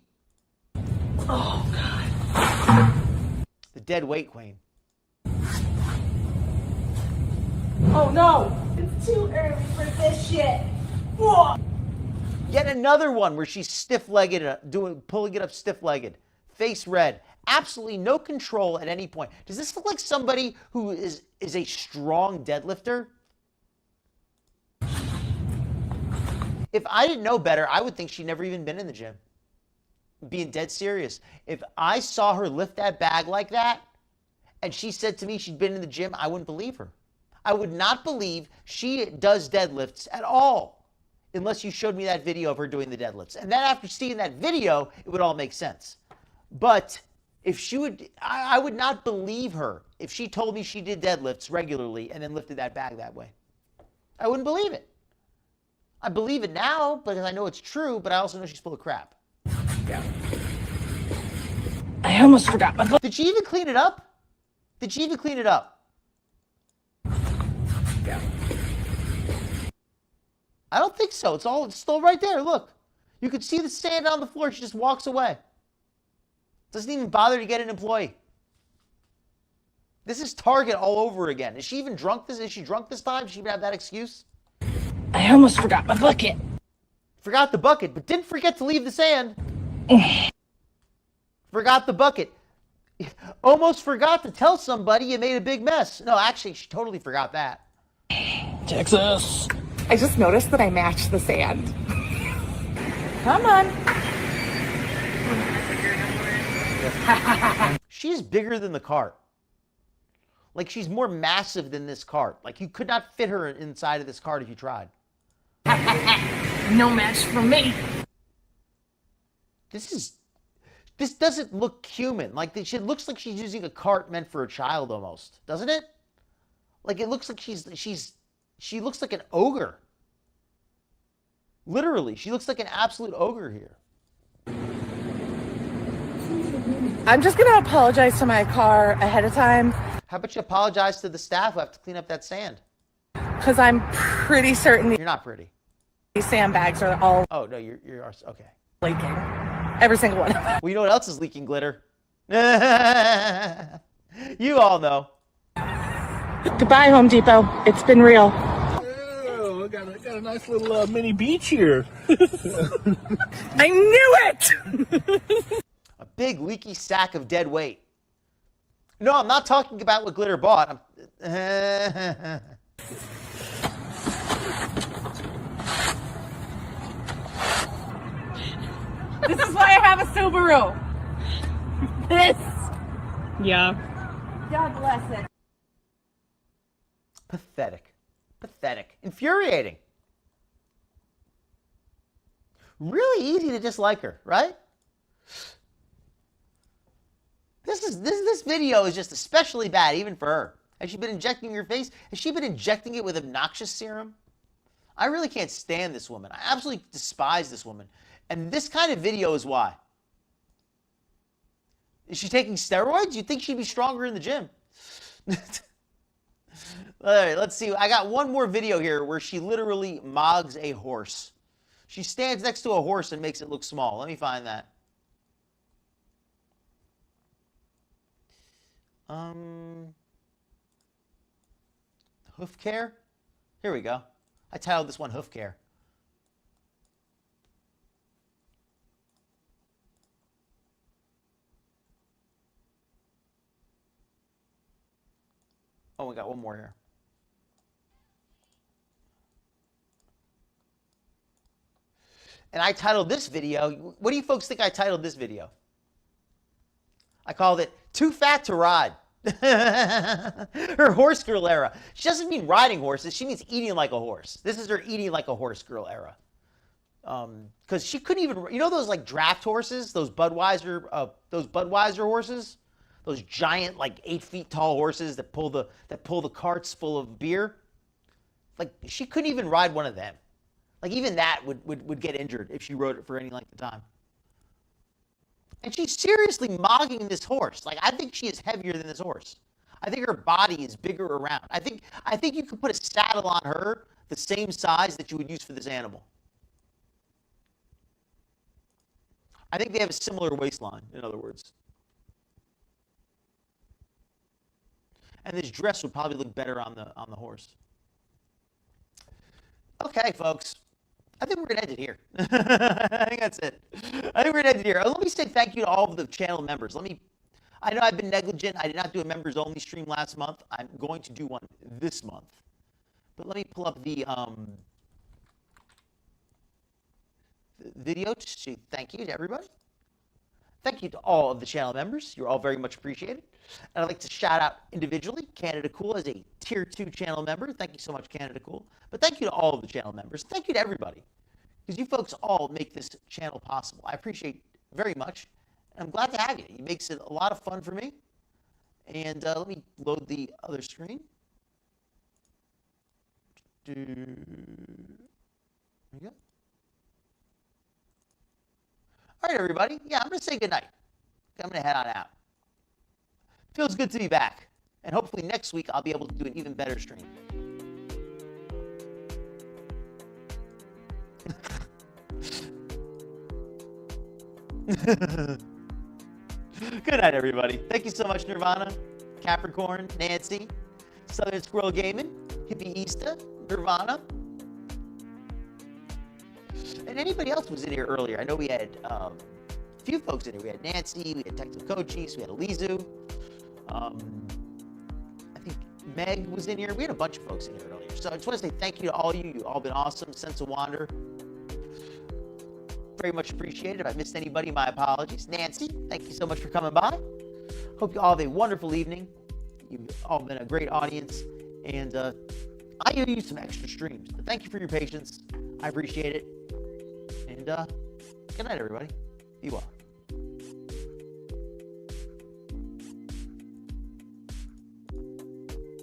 Oh, God. The dead weight queen. Oh, no. It's too early for this shit. Whoa. Yet another one where she's stiff-legged, pulling it up stiff-legged, face red, absolutely no control at any point. Does this look like somebody who is a strong deadlifter? If I didn't know better, I would think she'd never even been in the gym. Being dead serious. If I saw her lift that bag like that, and she said to me she'd been in the gym, I wouldn't believe her. I would not believe she does deadlifts at all, unless you showed me that video of her doing the deadlifts. And then after seeing that video, it would all make sense. But if she would, I would not believe her if she told me she did deadlifts regularly and then lifted that bag that way. I wouldn't believe it. I believe it now because I know it's true, but I also know she's full of crap. Yeah. I almost forgot my book. Did she even clean it up? Did she even clean it up? Yeah. I don't think so. It's still right there. Look. You could see the sand on the floor. She just walks away. Doesn't even bother to get an employee. This is Target all over again. Is she even drunk this? Is she drunk this time? Does she even have that excuse? I almost forgot my bucket. Forgot the bucket, but didn't forget to leave the sand. Forgot the bucket. Almost forgot to tell somebody you made a big mess. No, actually, she totally forgot that. Texas. I just noticed that I matched the sand. Come on. She's bigger than the cart. Like, she's more massive than this cart. Like, you could not fit her inside of this cart if you tried. No match for me. This doesn't look human. Like, it looks like she's using a cart meant for a child almost, doesn't it? Like, it looks like she looks like an ogre. Literally, she looks like an absolute ogre here. I'm just going to apologize to my car ahead of time. How about you apologize to the staff who have to clean up that sand? Because I'm pretty certain You're not pretty. these sandbags are all Oh, no, you're okay. leaking. Every single one of them. Well, you know what else is leaking glitter? You all know. Goodbye, Home Depot. It's been real. Oh, got a nice little mini beach here. I knew it! A big leaky sack of dead weight. No, I'm not talking about what Glitter bought. This is why I have a Subaru. This. Yeah. God bless it. Pathetic. Pathetic. Infuriating. Really easy to dislike her, right? This video is just especially bad, even for her. Has she been injecting her face? Has she been injecting it with obnoxious serum? I really can't stand this woman. I absolutely despise this woman. And this kind of video is why. Is she taking steroids? You'd think she'd be stronger in the gym. All right, let's see. I got one more video here where she literally mogs a horse. She stands next to a horse and makes it look small. Let me find that. Hoof care? Here we go. I titled this one Hoof Care. Oh, we got one more here. And I titled this video, what do you folks think I titled this video? I called it Too Fat to Ride. Her horse girl era. She doesn't mean riding horses. She means eating like a horse. This is her eating like a horse girl era. Because she couldn't even, you know those like draft horses, those Budweiser horses, those giant like 8 feet tall horses that pull the carts full of beer. Like she couldn't even ride one of them. Like even that would get injured if she rode it for any length of time. And she's seriously mogging this horse. Like, I think she is heavier than this horse. I think her body is bigger around. I think you could put a saddle on her the same size that you would use for this animal. I think they have a similar waistline, in other words. And this dress would probably look better on the horse. Okay, folks. I think we're going to end it here. I think that's it. I think we're going to end it here. Let me say thank you to all of the channel members. I know I've been negligent. I did not do a members-only stream last month. I'm going to do one this month. But let me pull up the video to say thank you to everybody. Thank you to all of the channel members. You're all very much appreciated. And I'd like to shout out individually Canada Cool as a Tier 2 channel member. Thank you so much, Canada Cool. But thank you to all of the channel members. Thank you to everybody. Because you folks all make this channel possible. I appreciate very much. And I'm glad to have you. It makes it a lot of fun for me. And let me load the other screen. There we go. All right, everybody. Yeah, I'm going to say goodnight. I'm going to head on out. Feels good to be back. And hopefully next week I'll be able to do an even better stream. Good night, everybody. Thank you so much, Nirvana, Capricorn, Nancy, Southern Squirrel Gaming, Hippie Easta, Nirvana. And anybody else was in here earlier. I know we had a few folks in here. We had Nancy, we had Detective Cochise, we had Alizu. I think Meg was in here. We had a bunch of folks in here earlier. So I just want to say thank you to all of you. You've all been awesome. Sense of Wander. Very much appreciated. If I missed anybody, my apologies. Nancy, thank you so much for coming by. Hope you all have a wonderful evening. You've all been a great audience. And I owe you some extra streams. But thank you for your patience. I appreciate it. And good night, everybody. Be well.